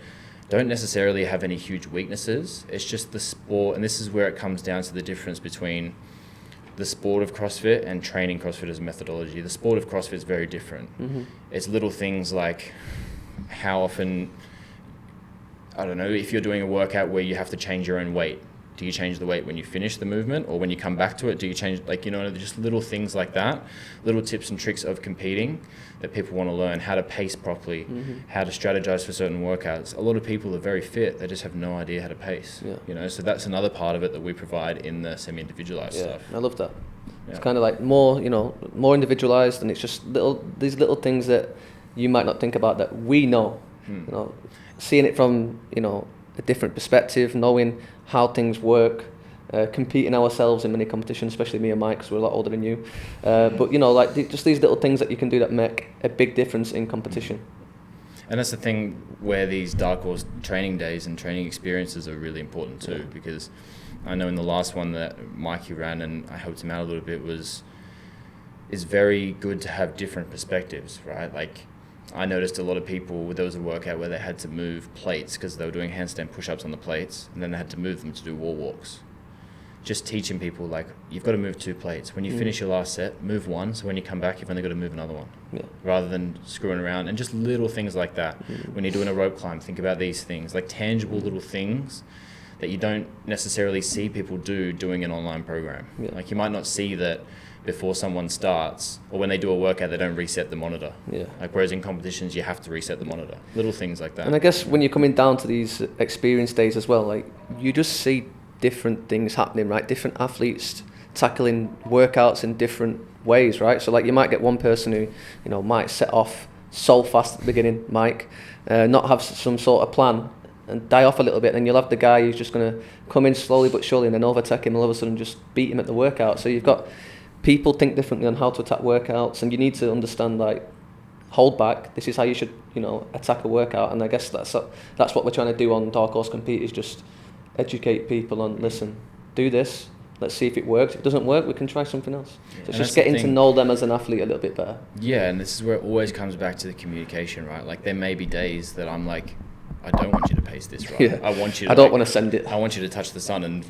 don't necessarily have any huge weaknesses. It's just the sport, and this is where it comes down to the difference between the sport of CrossFit and training CrossFit as a methodology. The sport of CrossFit is very different. It's little things like how often, I don't know, if you're doing a workout where you have to change your own weight, do you change the weight when you finish the movement, or when you come back to it, do you change, like, you know, just little things like that, little tips and tricks of competing that people want to learn, how to pace properly, how to strategize for certain workouts. A lot of people are very fit, they just have no idea how to pace, you know, so that's another part of it that we provide in the semi-individualized stuff. I love that. It's kind of like more, you know, more individualized, and it's just these little things that you might not think about that we know, you know, seeing it from, you know, a different perspective, knowing how things work, competing ourselves in many competitions, especially me and Mike, because we're a lot older than you. But, you know, like just these little things that you can do that make a big difference in competition. And that's the thing where these Darkhorse training days and training experiences are really important too, because I know in the last one that Mikey ran, and I helped him out a little bit, is very good to have different perspectives, right? Like, I noticed a lot of people, there was a workout where they had to move plates because they were doing handstand push-ups on the plates, and then they had to move them to do wall walks. Just teaching people, like, you've got to move 2 plates. When you finish your last set, move one, so when you come back, you've only got to move another one. Rather than screwing around, and just little things like that. When you're doing a rope climb, think about these things, like tangible little things that you don't necessarily see people doing an online program. Like, you might not see that before someone starts, or when they do a workout, they don't reset the monitor. Like, whereas in competitions, you have to reset the monitor. Little things like that. And I guess when you're coming down to these experience days as well, like, you just see different things happening, right? Different athletes tackling workouts in different ways, right? So, like, you might get one person who, you know, might set off so fast at the beginning, Mike, not have some sort of plan and die off a little bit, then you'll have the guy who's just going to come in slowly but surely and then overtake him and all of a sudden just beat him at the workout. So you've got people think differently on how to attack workouts, and you need to understand, like, hold back, this is how you should, attack a workout. And I guess that's what we're trying to do on Darkhorse Compete, is just educate people on, listen, do this, let's see if it works. If it doesn't work, we can try something else. So it's just getting to know them as an athlete a little bit better. Yeah, and this is where it always comes back to the communication, right? Like, there may be days that I'm like, I don't want you to pace this right. Yeah. I want you to, I don't want to send it. I want you to touch the sun and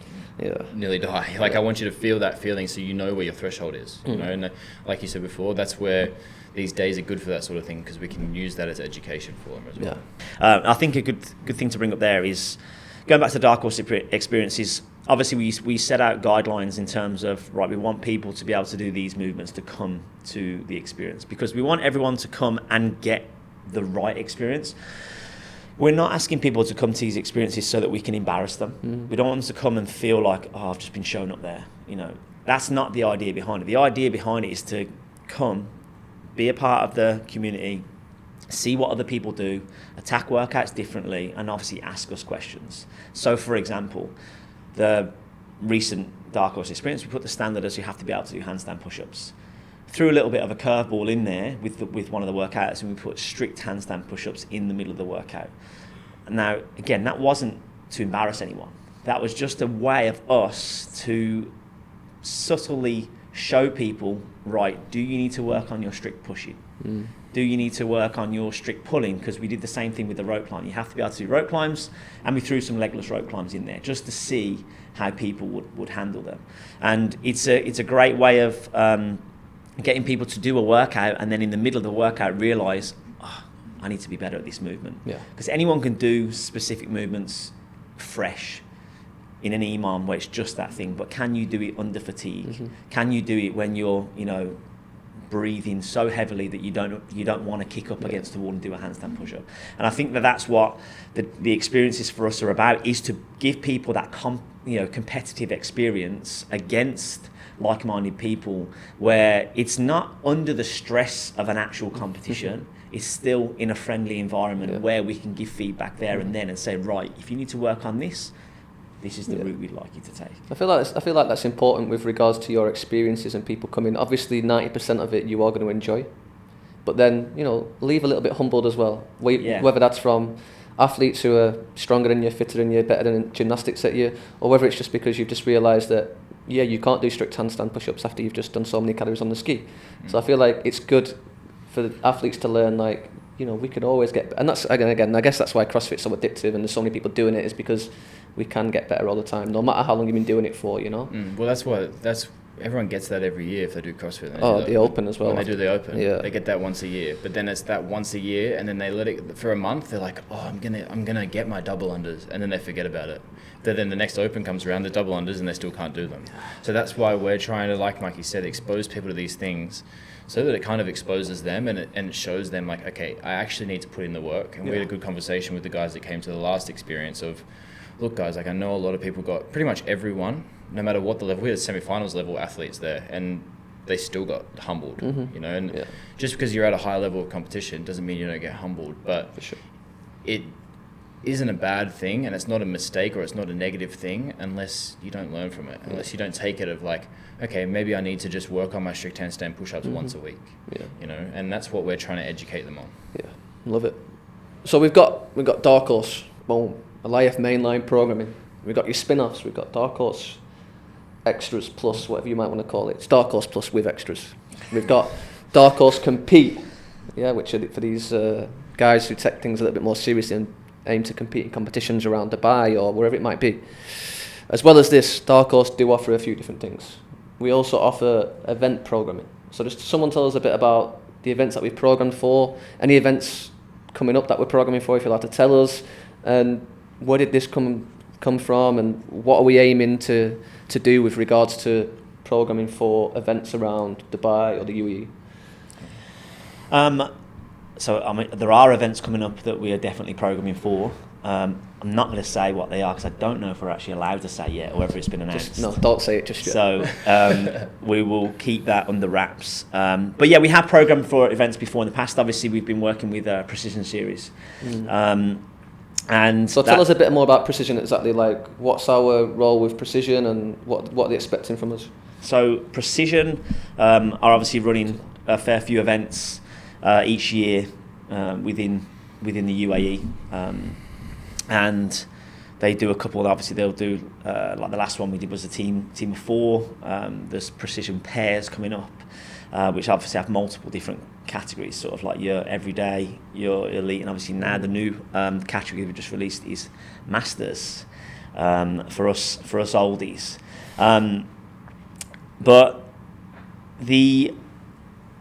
nearly die. Like, I want you to feel that feeling so you know where your threshold is. You know, and like you said before, that's where these days are good for that sort of thing, because we can use that as education for them as well. Yeah. I think a good thing to bring up there is going back to the Darkhorse experiences. Obviously, we set out guidelines in terms of, right, we want people to be able to do these movements to come to the experience, because we want everyone to come and get the right experience. We're not asking people to come to these experiences so that we can embarrass them. We don't want them to come and feel like, oh, I've just been shown up there. That's not the idea behind it. The idea behind it is to come, be a part of the community, see what other people do, attack workouts differently, and obviously ask us questions. So, for example, the recent Darkhorse experience, we put the standard as you have to be able to do handstand push-ups. Threw a little bit of a curveball in there with one of the workouts, and we put strict handstand push-ups in the middle of the workout. Now, again, that wasn't to embarrass anyone. That was just a way of us to subtly show people, right, do you need to work on your strict pushing? Do you need to work on your strict pulling? Because we did the same thing with the rope climb. You have to be able to do rope climbs, and we threw some legless rope climbs in there just to see how people would handle them. And it's a great way of getting people to do a workout, and then in the middle of the workout realise, I need to be better at this movement. Because anyone can do specific movements fresh in an EMOM where it's just that thing, but can you do it under fatigue? Can you do it when you're breathing so heavily that you don't want to kick up against the wall and do a handstand push-up? And I think that's what the experiences for us are about, is to give people that competitive experience against like-minded people, where it's not under the stress of an actual competition. It's still in a friendly environment where we can give feedback there and then and say, right, if you need to work on this is the route we'd like you to take. I feel like that's important with regards to your experiences and people coming. Obviously, 90% of it you are going to enjoy, but then leave a little bit humbled as well. Whether that's from athletes who are stronger than you, fitter than you, better than gymnastics at you, or whether it's just because you've just realised that you can't do strict handstand push-ups after you've just done so many calories on the ski. So I feel like it's good for the athletes to learn, like, we could always get, and that's again I guess that's why CrossFit's so addictive and there's so many people doing it, is because we can get better all the time, no matter how long you've been doing it for. Well, that's everyone gets that every year if they do CrossFit. The Open as well. When they do the Open, they get that once a year. But then it's that once a year, and then they let it for a month. They're like, I'm gonna get my double unders, and then they forget about it. Then the next Open comes around, the double unders, and they still can't do them. So that's why we're trying to, like Mikey said, expose people to these things, so that it kind of exposes them and it shows them, like, okay, I actually need to put in the work. And we had a good conversation with the guys that came to the last experience of, look, guys, like, I know a lot of people got, pretty much everyone, no matter what the level, we had semi-finals level athletes there, and they still got humbled, just because you're at a high level of competition doesn't mean you don't get humbled. But for sure, it isn't a bad thing, and it's not a mistake or it's not a negative thing unless you don't learn from it, unless you don't take it of like, okay, maybe I need to just work on my strict handstand push-ups once a week, and that's what we're trying to educate them on. Love it. So we've got Darkhorse, boom, Alliance mainline programming. We've got your spin-offs. We've got Darkhorse Extras Plus, whatever you might want to call it. It's Darkhorse Plus with extras. We've got Darkhorse Compete, which are for these guys who take things a little bit more seriously and aim to compete in competitions around Dubai or wherever it might be. As well as this, Darkhorse do offer a few different things. We also offer event programming. So just someone tell us a bit about the events that we've programmed for, any events coming up that we're programming for, if you'd like to tell us, and where did this come from, and what are we aiming to do with regards to programming for events around Dubai or the UAE? So there are events coming up that we are definitely programming for. I'm not going to say what they are because I don't know if we're actually allowed to say yet or whether it's been announced. No, don't say it just yet. So we will keep that under wraps. But yeah, we have programmed for events before in the past. Obviously, we've been working with Precision Series. And so tell us a bit more about Precision exactly. Like, what's our role with Precision and what are they expecting from us? So Precision are obviously running a fair few events each year within the UAE. And they do a couple. Obviously, they'll do like the last one we did was a team of 4. There's Precision Pairs coming up, which obviously have multiple different categories, sort of like your everyday, your elite, and obviously now the new category we just released is Masters for us oldies. But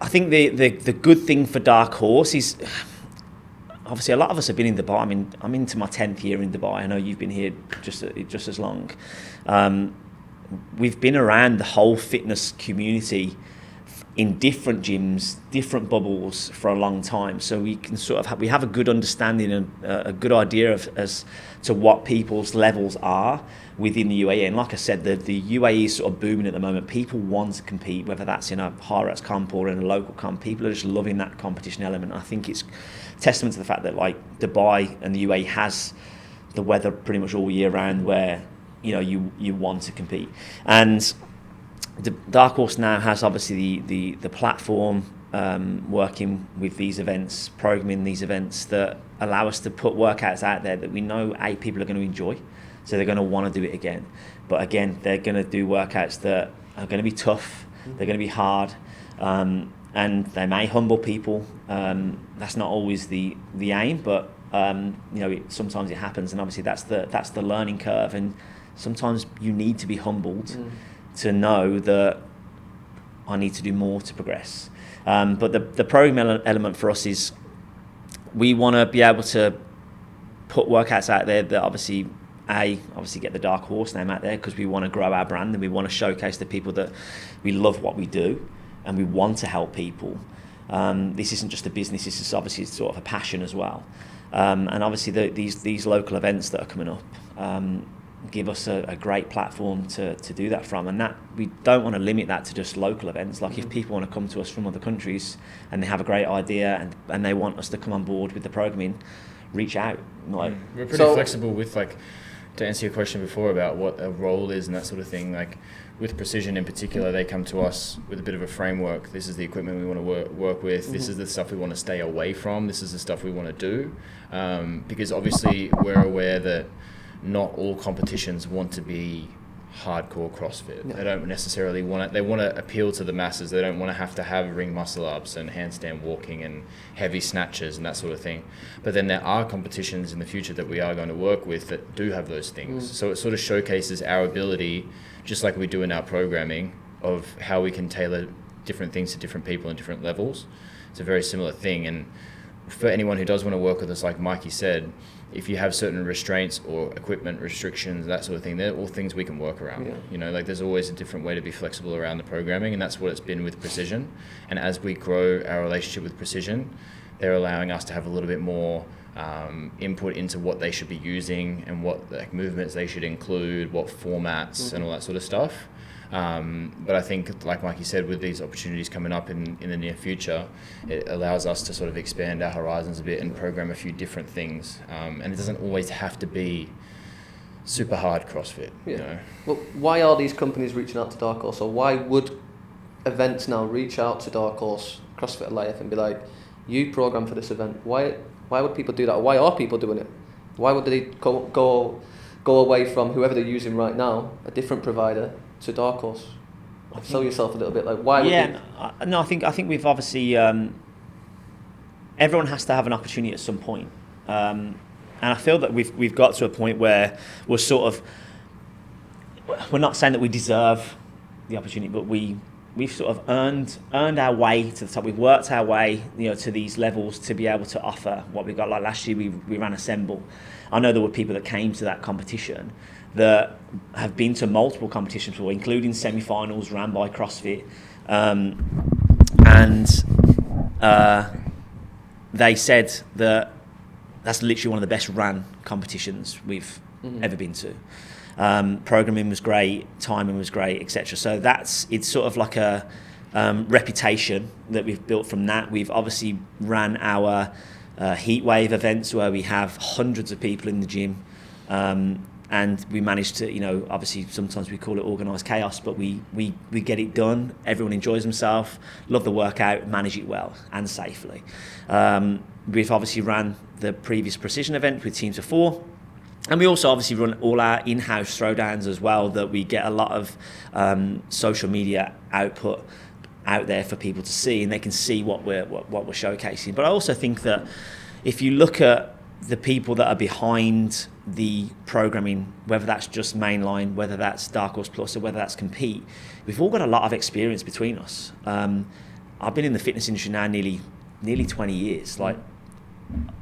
I think the good thing for Darkhorse is, obviously, a lot of us have been in Dubai. I mean, I'm into my 10th year in Dubai. I know you've been here just as long. We've been around the whole fitness community in different gyms, different bubbles for a long time. So we can sort of we have a good understanding and a good idea as to what people's levels are within the UAE. And like I said, the UAE is sort of booming at the moment. People want to compete, whether that's in a high-rise comp or in a local comp. People are just loving that competition element. I think it's testament to the fact that like Dubai and the UAE has the weather pretty much all year round where you want to compete. And the Darkhorse now has obviously the platform working with these events, programming these events that allow us to put workouts out there that we know people are going to enjoy, so they're going to want to do it again. But again, they're going to do workouts that are going to be tough, they're going to be hard, and they may humble people. That's not always the aim, but sometimes it happens, and obviously that's the learning curve, and sometimes you need to be humbled to know that I need to do more to progress. But the program element for us is we want to be able to put workouts out there that obviously get the Darkhorse name out there, because we want to grow our brand and we want to showcase to people that we love what we do and we want to help people. This isn't just a business, this is obviously sort of a passion as well. And obviously these local events that are coming up give us a great platform to do that from, and that we don't want to limit that to just local events. Like if people want to come to us from other countries and they have a great idea and they want us to come on board with the programming, reach out. We're pretty flexible with, like, to answer your question before about what a role is and that sort of thing, like with Precision in particular, they come to us with a bit of a framework. This is the equipment we want to work with. This is the stuff we want to stay away from. This is the stuff we want to do. Because obviously we're aware that not all competitions want to be hardcore CrossFit. Yeah. They don't necessarily want it. They want to appeal to the masses. They don't want to have ring muscle ups and handstand walking and heavy snatches and that sort of thing. But then there are competitions in the future that we are going to work with that do have those things. So it sort of showcases our ability, just like we do in our programming, of how we can tailor different things to different people and different levels. It's a very similar thing. And for anyone who does want to work with us, like Mikey said, if you have certain restraints or equipment restrictions, that sort of thing, they're all things we can work around. Yeah. Like there's always a different way to be flexible around the programming, and that's what it's been with Precision. And as we grow our relationship with Precision, they're allowing us to have a little bit more input into what they should be using and what movements they should include, what formats and all that sort of stuff. But I think, like Mikey said, with these opportunities coming up in the near future, it allows us to sort of expand our horizons a bit and program a few different things. And it doesn't always have to be super hard CrossFit. Yeah. Well, why are these companies reaching out to Darkhorse? Or why would events now reach out to Darkhorse, CrossFit Alliance, and be like, you program for this event? Why would people do that? Why are people doing it? Why would they go away from whoever they're using right now, a different provider, to Darkhorse? Sell yourself a little bit. Like, why would no, I think we've obviously everyone has to have an opportunity at some point, and I feel that we've got to a point where we're not saying that we deserve the opportunity, but we've sort of earned our way to the top. We've worked our way, to these levels to be able to offer what we got. Like last year, we ran Assemble. I know there were people that came to that competition that have been to multiple competitions before, including semi-finals ran by CrossFit, and they said that that's literally one of the best ran competitions we've ever been to. Programming was great, timing was great, etc. So it's sort of like a reputation that we've built from that. We've obviously ran our heat wave events where we have hundreds of people in the gym, and we manage to, obviously sometimes we call it organised chaos, but we get it done. Everyone enjoys themselves, love the workout, manage it well and safely. We've obviously ran the previous precision event with teams of 4. And we also obviously run all our in-house throwdowns as well, that we get a lot of social media output out there for people to see, and they can see what we're showcasing. But I also think that if you look at the people that are behind the programming, whether that's just mainline, whether that's Darkhorse Plus, or whether that's Compete, we've all got a lot of experience between us. I've been in the fitness industry now nearly 20 years.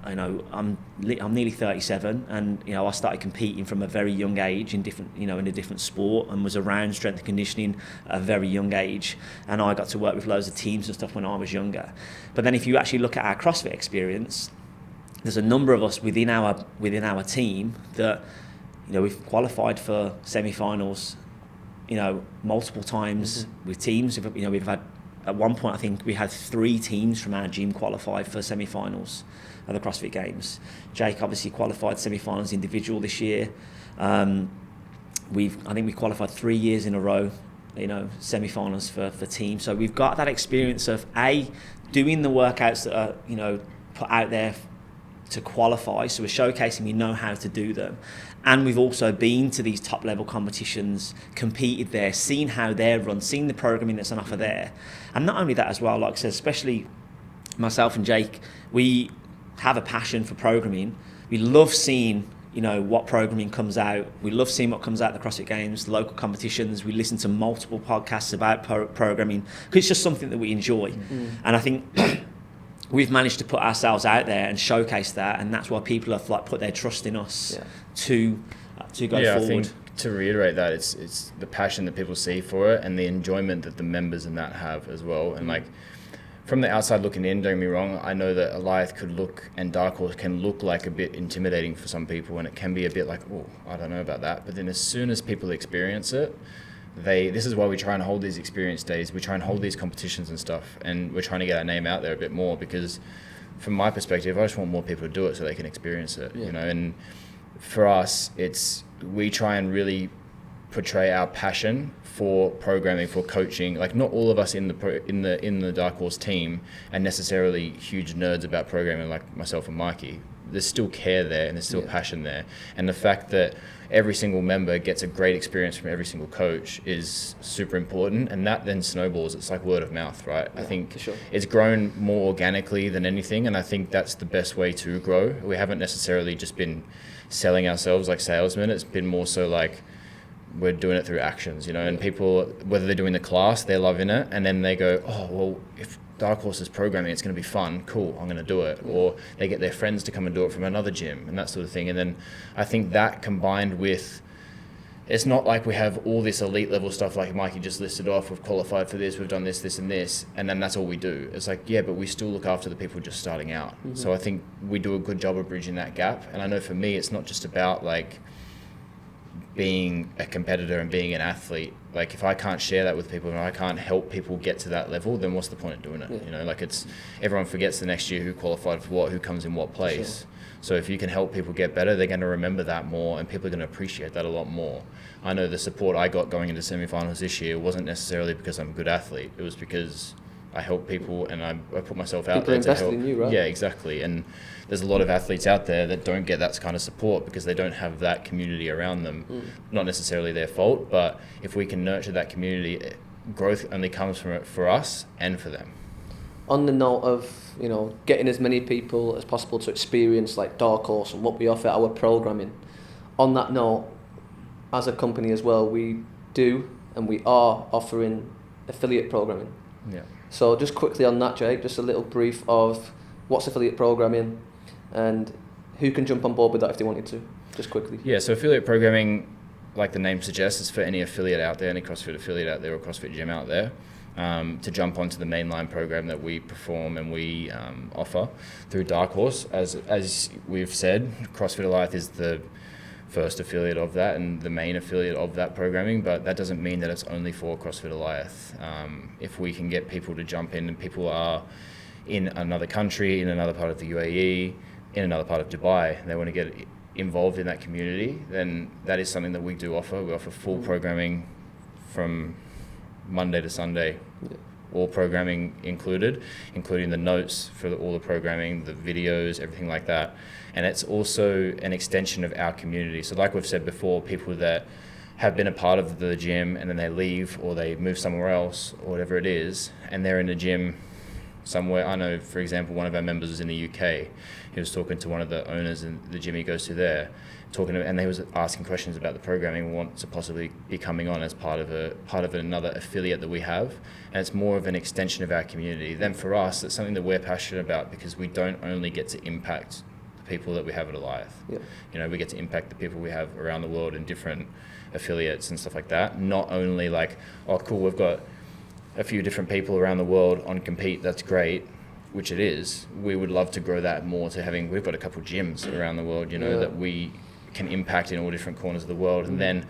I'm nearly 37, and I started competing from a very young age in a different sport, and was around strength and conditioning at a very young age, and I got to work with loads of teams and stuff when I was younger. But then if you actually look at our CrossFit experience, there's a number of us within our team that we've qualified for semi-finals multiple times with teams. We've had, at one point I think we had 3 teams from our gym qualified for semi-finals at the CrossFit Games. Jake obviously qualified semi-finals individual this year. I think we qualified 3 years in a row, semi-finals for teams. So we've got that experience of doing the workouts that are put out there to qualify. So we're showcasing we know how to do them, and we've also been to these top level competitions, competed there, seen how they're run, seen the programming that's on offer there. And not only that as well, like I said, especially myself and Jake, we have a passion for programming. We love seeing what programming comes out. We love seeing what comes out at the CrossFit Games, the local competitions. We listen to multiple podcasts about programming because it's just something that we enjoy. And I think we've managed to put ourselves out there and showcase that, and that's why people have put their trust in us to go forward. I think to reiterate that, it's the passion that people see for it and the enjoyment that the members in that have as well. And from the outside looking in, don't get me wrong, I know that Alliance could look, and Darkhorse can look like a bit intimidating for some people, and it can be a bit like, oh, I don't know about that. But then as soon as people experience it, this is why we try and hold these experience days. We try and hold these competitions and stuff, and we're trying to get our name out there a bit more, because from my perspective, I just want more people to do it so they can experience it. And for us, we try and really portray our passion for programming, for coaching. Not all of us in the Darkhorse team are necessarily huge nerds about programming like myself and Mikey. There's still care there, and there's still passion there. And the fact that every single member gets a great experience from every single coach is super important, and that then snowballs. It's like word of mouth, right? I think it's grown more organically than anything, and I think that's the best way to grow. We haven't necessarily just been selling ourselves like salesmen. It's been more so like we're doing it through actions, and people, whether they're doing the class, they're loving it, and then they go, oh, well, if Darkhorse is programming, it's going to be fun, cool, I'm going to do it. Or they get their friends to come and do it from another gym and that sort of thing. And then I think that combined with, it's not like we have all this elite level stuff like Mikey just listed off, we've qualified for this, we've done this, this and this, and then that's all we do. It's like, yeah, but we still look after the people just starting out. So I think we do a good job of bridging that gap. And I know for me, it's not just about being a competitor and being an athlete. If I can't share that with people and I can't help people get to that level, then what's the point of doing it? It's everyone forgets the next year who qualified for what, who comes in what place. So if you can help people get better, they're going to remember that more, and people are going to appreciate that a lot more. I know the support I got going into semi-finals this year wasn't necessarily because I'm a good athlete. It was because I help people and I put myself out there to help. In you, right? Yeah, exactly. And there's a lot of athletes out there that don't get that kind of support because they don't have that community around them. Not necessarily their fault, but if we can nurture that community, growth only comes from it for us and for them. On the note of getting as many people as possible to experience Darkhorse and what we offer, our programming, on that note, as a company as well, we do and we are offering affiliate programming. Yeah. So just quickly on that, Jake, just a little brief of what's affiliate programming and who can jump on board with that if they wanted to, just quickly. Yeah, so affiliate programming, like the name suggests, is for any affiliate out there, any CrossFit affiliate out there or CrossFit gym out there. to jump onto the mainline program that we perform and we offer through Darkhorse. As we've said, CrossFit Alliance is the first affiliate of that and the main affiliate of that programming, but that doesn't mean that it's only for CrossFit Alliance. If we can get people to jump in, and people are in another country, in another part of the UAE, in another part of Dubai, and they want to get involved in that community, then that is something that we do offer. We offer full programming from Monday to Sunday, all programming included, including the notes for all the programming, the videos, everything like that. And it's also an extension of our community. So like we've said before, people that have been a part of the gym and then they leave or they move somewhere else or whatever it is, and they're in a gym somewhere. I know, for example, one of our members was in the UK. He was talking to one of the owners in the gym he goes to there, and they was asking questions about the programming and want to possibly be coming on as part of another affiliate that we have. And it's more of an extension of our community. Then for us, it's something that we're passionate about, because we don't only get to impact the people that we have at Alliance. Yeah. We get to impact the people we have around the world in different affiliates and stuff like that. Not only like, oh cool, we've got a few different people around the world on Compete, that's great, which it is. We would love to grow that more to we've got a couple gyms around the world, that we can impact in all different corners of the world. And then,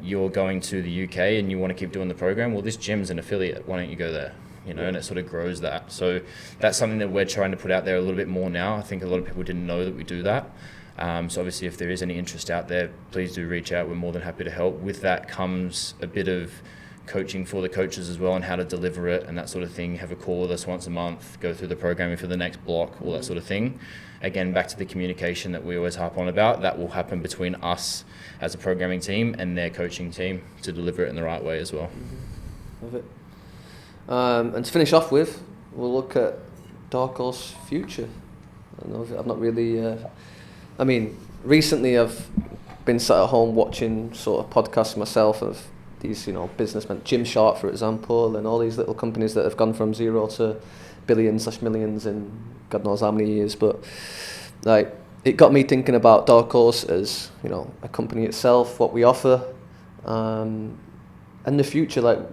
you're going to the UK and you want to keep doing the program, well, this gym's an affiliate, why don't you go there? And it sort of grows that. So that's something that we're trying to put out there a little bit more now. I think a lot of people didn't know that we do that. So obviously if there is any interest out there, please do reach out. We're more than happy to help. With that comes a bit of coaching for the coaches as well on how to deliver it and that sort of thing. Have a call with us once a month, go through the programming for the next block, all that sort of thing. Again, back to the communication that we always harp on about, that will happen between us as a programming team and their coaching team to deliver it in the right way as well. Love it. And to finish off with, we'll look at Darkhorse future. I've not really, recently I've been sat at home watching sort of podcasts myself of these, businessmen, Gymshark, for example, and all these little companies that have gone from zero to billions/millions in God knows how many years. But it got me thinking about Darkhorse as, a company itself, what we offer, and the future.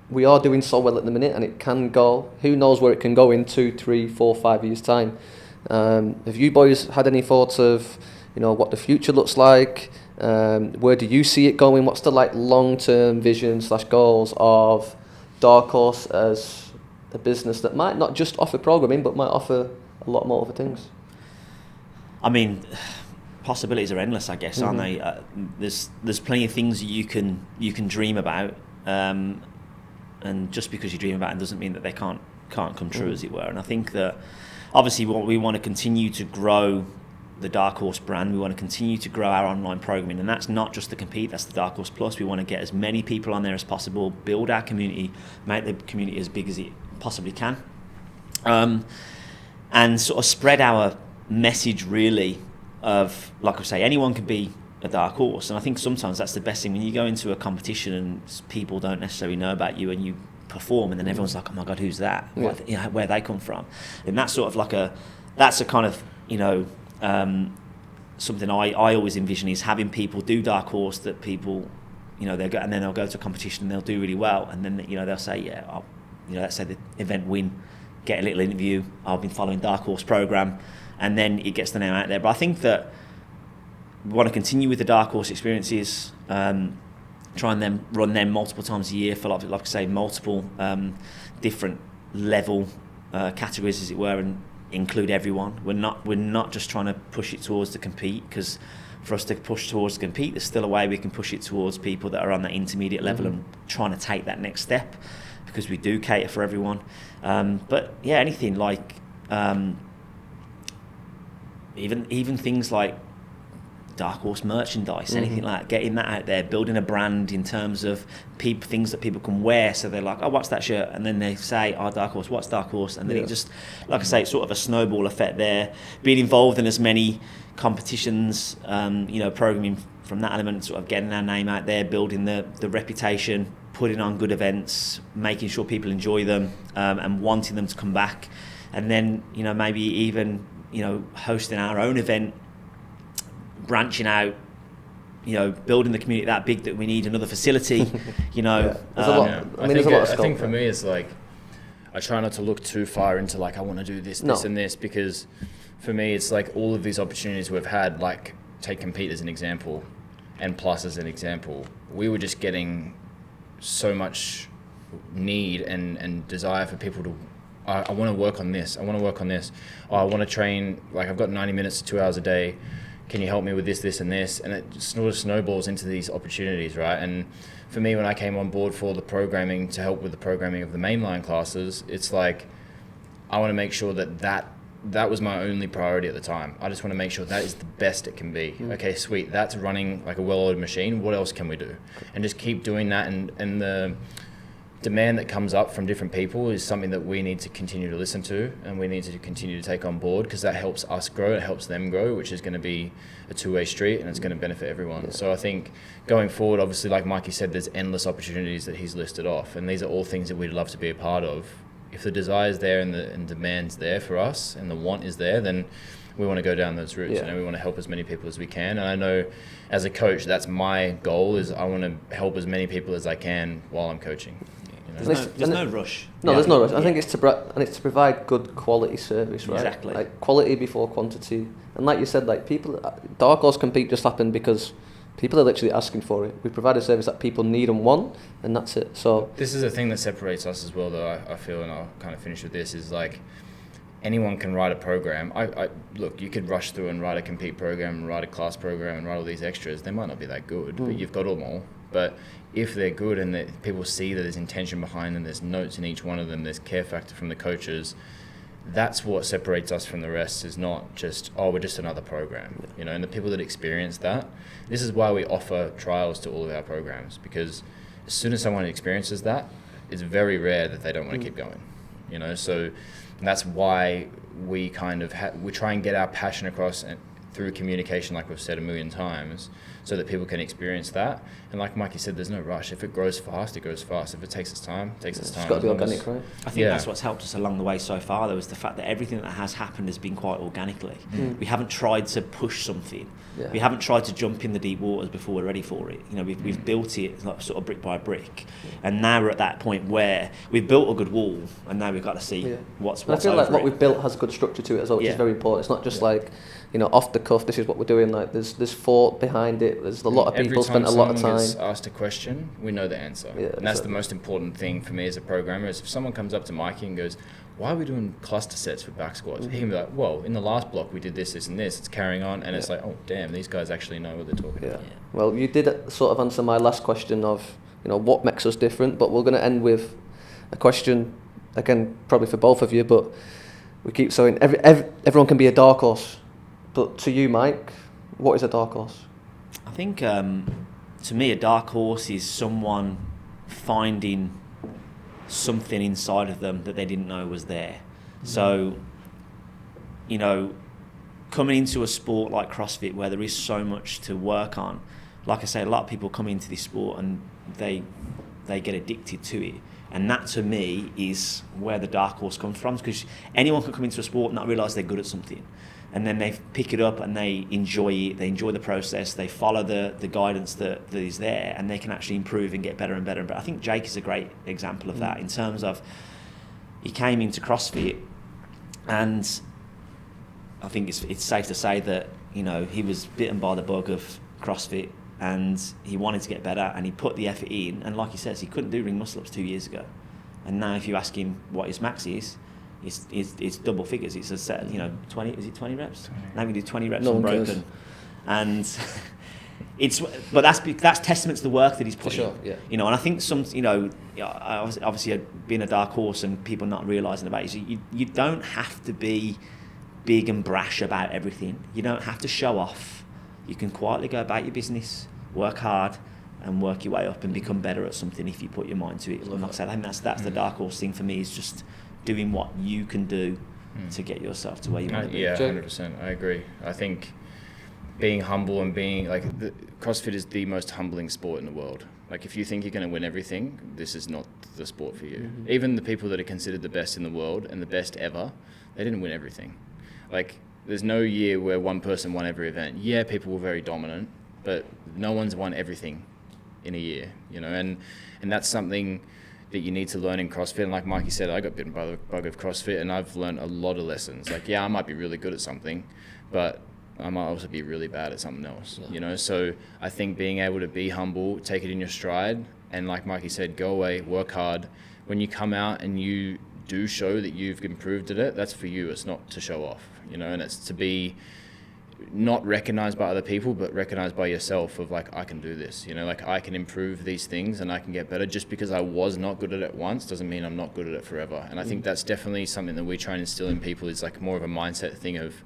We are doing so well at the minute, and it can go. Who knows where it can go in 2, 3, 4, 5 years' time? Have you boys had any thoughts of, what the future looks like? Where do you see it going? What's the long-term vision / goals of Darkhorse as a business that might not just offer programming, but might offer a lot more other things? Possibilities are endless, I guess, aren't they? There's plenty of things that you can dream about, and just because you dream about it doesn't mean that they can't come true, as it were. And I think that obviously we want to continue to grow the Darkhorse brand. We want to continue to grow our online programming, and that's not just the Compete, that's the Darkhorse Plus. We want to get as many people on there as possible, build our community, make the community as big as it possibly can, and sort of spread our message really of, like I say, anyone can be a Darkhorse. And I think sometimes that's the best thing when you go into a competition and people don't necessarily know about you and you perform, and then everyone's like, oh my God, who's that? Yeah. Where they come from? And that's sort of that's a kind of, something I always envision is having people do Darkhorse that people, and then they'll go to a competition and they'll do really well, and then they'll say, let's say the event win, get a little interview. I've been following Darkhorse program, and then it gets the name out there. But I think that we want to continue with the Darkhorse experiences, try and then run them multiple times a year for like I say, multiple different level categories, as it were, and include everyone. We're not just trying to push it towards the Compete, because for us to push towards the Compete, there's still a way we can push it towards people that are on that intermediate level and trying to take that next step, because we do cater for everyone. But yeah, anything like even things like Darkhorse merchandise, anything like that, getting that out there, building a brand in terms of things that people can wear, so they're like, oh, what's that shirt? And then they say, oh, Darkhorse, what's Darkhorse? And then it just, like I say, it's sort of a snowball effect there. Being involved in as many competitions, programming from that element, sort of getting our name out there, building the reputation, putting on good events, making sure people enjoy them, and wanting them to come back. And then, maybe even, hosting our own event, branching out building the community that big that we need another facility. There's a lot. I think for me it's like I try not to look too far into like I want to do this and this, because for me it's like all of these opportunities we've had, like take Compete as an example and Plus as an example, we were just getting so much need and desire for people to I want to work on this, I want to train, like I've got 90 minutes to 2 hours a day, can you help me with this and this, and it sort of snowballs into these opportunities, right? And for me, when I came on board for the programming to help with the programming of the mainline classes, it's like I want to make sure that was my only priority at the time. I just want to make sure that is the best it can be. Okay, sweet, that's running like a well-oiled machine. What else can we do? And just keep doing that, and the demand that comes up from different people is something that we need to continue to listen to, and we need to continue to take on board, because that helps us grow, it helps them grow, which is going to be a two-way street, and it's going to benefit everyone. Yeah. So I think going forward, obviously, like Mikey said, there's endless opportunities that he's listed off, and these are all things that we'd love to be a part of. If the desire is there and the demand's there for us and the want is there, then we want to go down those routes. We want to help as many people as we can. And I know as a coach, that's my goal, is I want to help as many people as I can while I'm coaching. There's no rush. No, there's no rush. I think it's to provide good quality service, right? Exactly. Like quality before quantity. And like you said, like people, Darkhorse Compete just happened because people are literally asking for it. We provide a service that people need and want, and that's it. So this is a thing that separates us as well, though. I feel, and I'll kind of finish with this, is like anyone can write a program. I look, you could rush through and write a Compete program and write a class program and write all these extras. They might not be that good, but you've got them all. But if they're good and that people see that there's intention behind them, there's notes in each one of them, there's care factor from the coaches, that's what separates us from the rest, is not just, we're just another program, and the people that experience that, this is why we offer trials to all of our programs, because as soon as someone experiences that, it's very rare that they don't want to keep going, so that's why we kind of we try and get our passion across through communication, like we've said a million times, so that people can experience that. And like Mikey said, there's no rush. If it grows fast, it goes fast. If it takes its time, it takes its time. It's got to be organic, right? I think that's what's helped us along the way so far, though, is the fact that everything that has happened has been quite organically. We haven't tried to push something. Yeah. We haven't tried to jump in the deep waters before we're ready for it. We've built it like sort of brick by brick, and now we're at that point where we've built a good wall, and now we've got to see what's I feel like what we've built has good structure to it as well, which is very important. It's not just like off the cuff. This is what we're doing. Like there's thought behind it. There's a lot of people spent a lot of time. Every time someone gets asked a question, we know the answer, and that's the most important thing for me as a programmer. Is if someone comes up to Mikey and goes, "Why are we doing cluster sets for back squats?" He can be like, "Whoa, in the last block we did this, and this. It's carrying on," and it's like, "Oh, damn, these guys actually know what they're talking about." Well, you did sort of answer my last question of what makes us different, but we're going to end with a question again, probably for both of you. But we keep saying everyone can be a dark horse, but to you, Mike, what is a dark horse? I think to me, a dark horse is someone finding something inside of them that they didn't know was there. So, coming into a sport like CrossFit where there is so much to work on, like I say, a lot of people come into this sport and they get addicted to it. And that to me is where the dark horse comes from, because anyone can come into a sport and not realise they're good at something. And then they pick it up and they enjoy it, they enjoy the process, they follow the guidance that is there, and they can actually improve and get better and better. But I think Jake is a great example of that, in terms of he came into CrossFit, and I think it's safe to say that he was bitten by the bug of CrossFit, and he wanted to get better, and he put the effort in. And like he says, he couldn't do ring muscle-ups 2 years ago, and now if you ask him what his max is, it's double figures. It's a set, 20. Is it 20 reps? 20. Now we do 20 reps unbroken, and but that's testament to the work that he's put in. And I think obviously being a dark horse and people not realising about it, you don't have to be big and brash about everything. You don't have to show off. You can quietly go about your business, work hard, and work your way up and become better at something if you put your mind to it. Like I said, I think that's the dark horse thing for me, is just doing what you can do to get yourself to where you want to be. Yeah, 100%. I agree. I think being humble and being CrossFit is the most humbling sport in the world. Like, if you think you're going to win everything, this is not the sport for you. Even the people that are considered the best in the world and the best ever, they didn't win everything. Like, there's no year where one person won every event. Yeah, people were very dominant, but no one's won everything in a year, you know, and that's something that you need to learn in CrossFit. And like Mikey said, I got bitten by the bug of CrossFit, and I've learned a lot of lessons. Like, yeah, I might be really good at something, but I might also be really bad at something else, you know? So I think being able to be humble, take it in your stride, and like Mikey said, go away, work hard. When you come out and you do show that you've improved at it, that's for you. It's not to show off, you know, and it's to be not recognized by other people, but recognized by yourself of like, I can do this, you know, like I can improve these things and I can get better. Just because I was not good at it once doesn't mean I'm not good at it forever. And I think that's definitely something that we try and instill in people, is like more of a mindset thing of,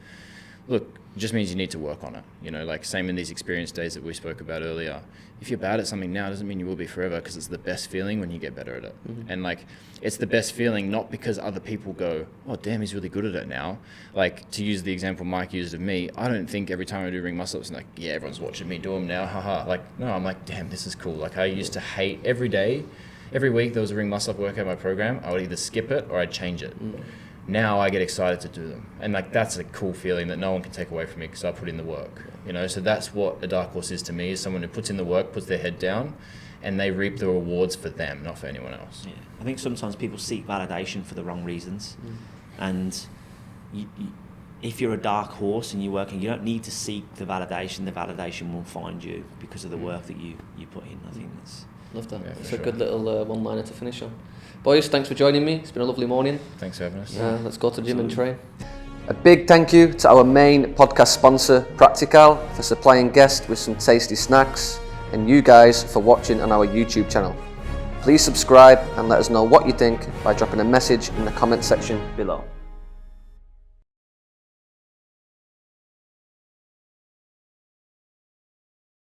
look, it just means you need to work on it, you know, like same in these experience days that we spoke about earlier. If you're bad at something now, doesn't mean you will be forever, because it's the best feeling when you get better at it. And like, it's the best feeling not because other people go, oh damn, he's really good at it now. Like, to use the example Mike used of me, I don't think every time I do ring muscle ups, like, yeah, everyone's watching me do them now, haha. Like, no, I'm like, damn, this is cool. Like, I used to hate every day, every week there was a ring muscle up workout in my program, I would either skip it or I'd change it. Now I get excited to do them, and like, that's a cool feeling that no one can take away from me, because I put in the work, you know. So that's what a Darkhorse is to me, is someone who puts in the work, puts their head down, and they reap the rewards for them, not for anyone else. Yeah. I think sometimes people seek validation for the wrong reasons, and if you're a dark horse and you're working, you don't need to seek the validation will find you because of the work that you put in. I think that's... Love that. Yeah, it's a good little one-liner to finish on. Boys, thanks for joining me. It's been a lovely morning. Thanks for having us. Let's go to the gym and train. A big thank you to our main podcast sponsor, Practical, for supplying guests with some tasty snacks, and you guys for watching on our YouTube channel. Please subscribe and let us know what you think by dropping a message in the comment section below.